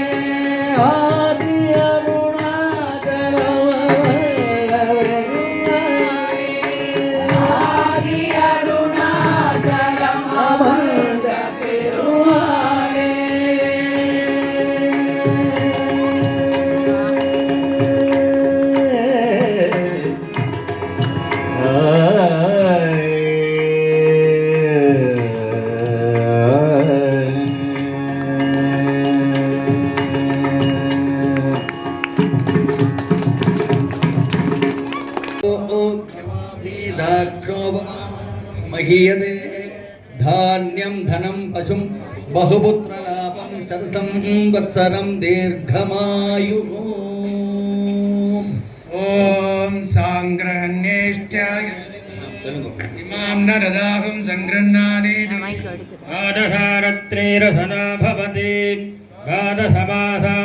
ஆதி அருணாச்சலம் ஆதி அருணாச்சலம் அமர்ந்த பெருமாளே महीयते धान्यं धनं पशुं बहुपुत्रलाभं शतसं वत्सरं दीर्घमायुः ॐ साङ्ग्रहण्येष्टाय इमां नरदाहं सङ्गृह्णानि द्वादशारत्रेरसना भवति द्वादशमासा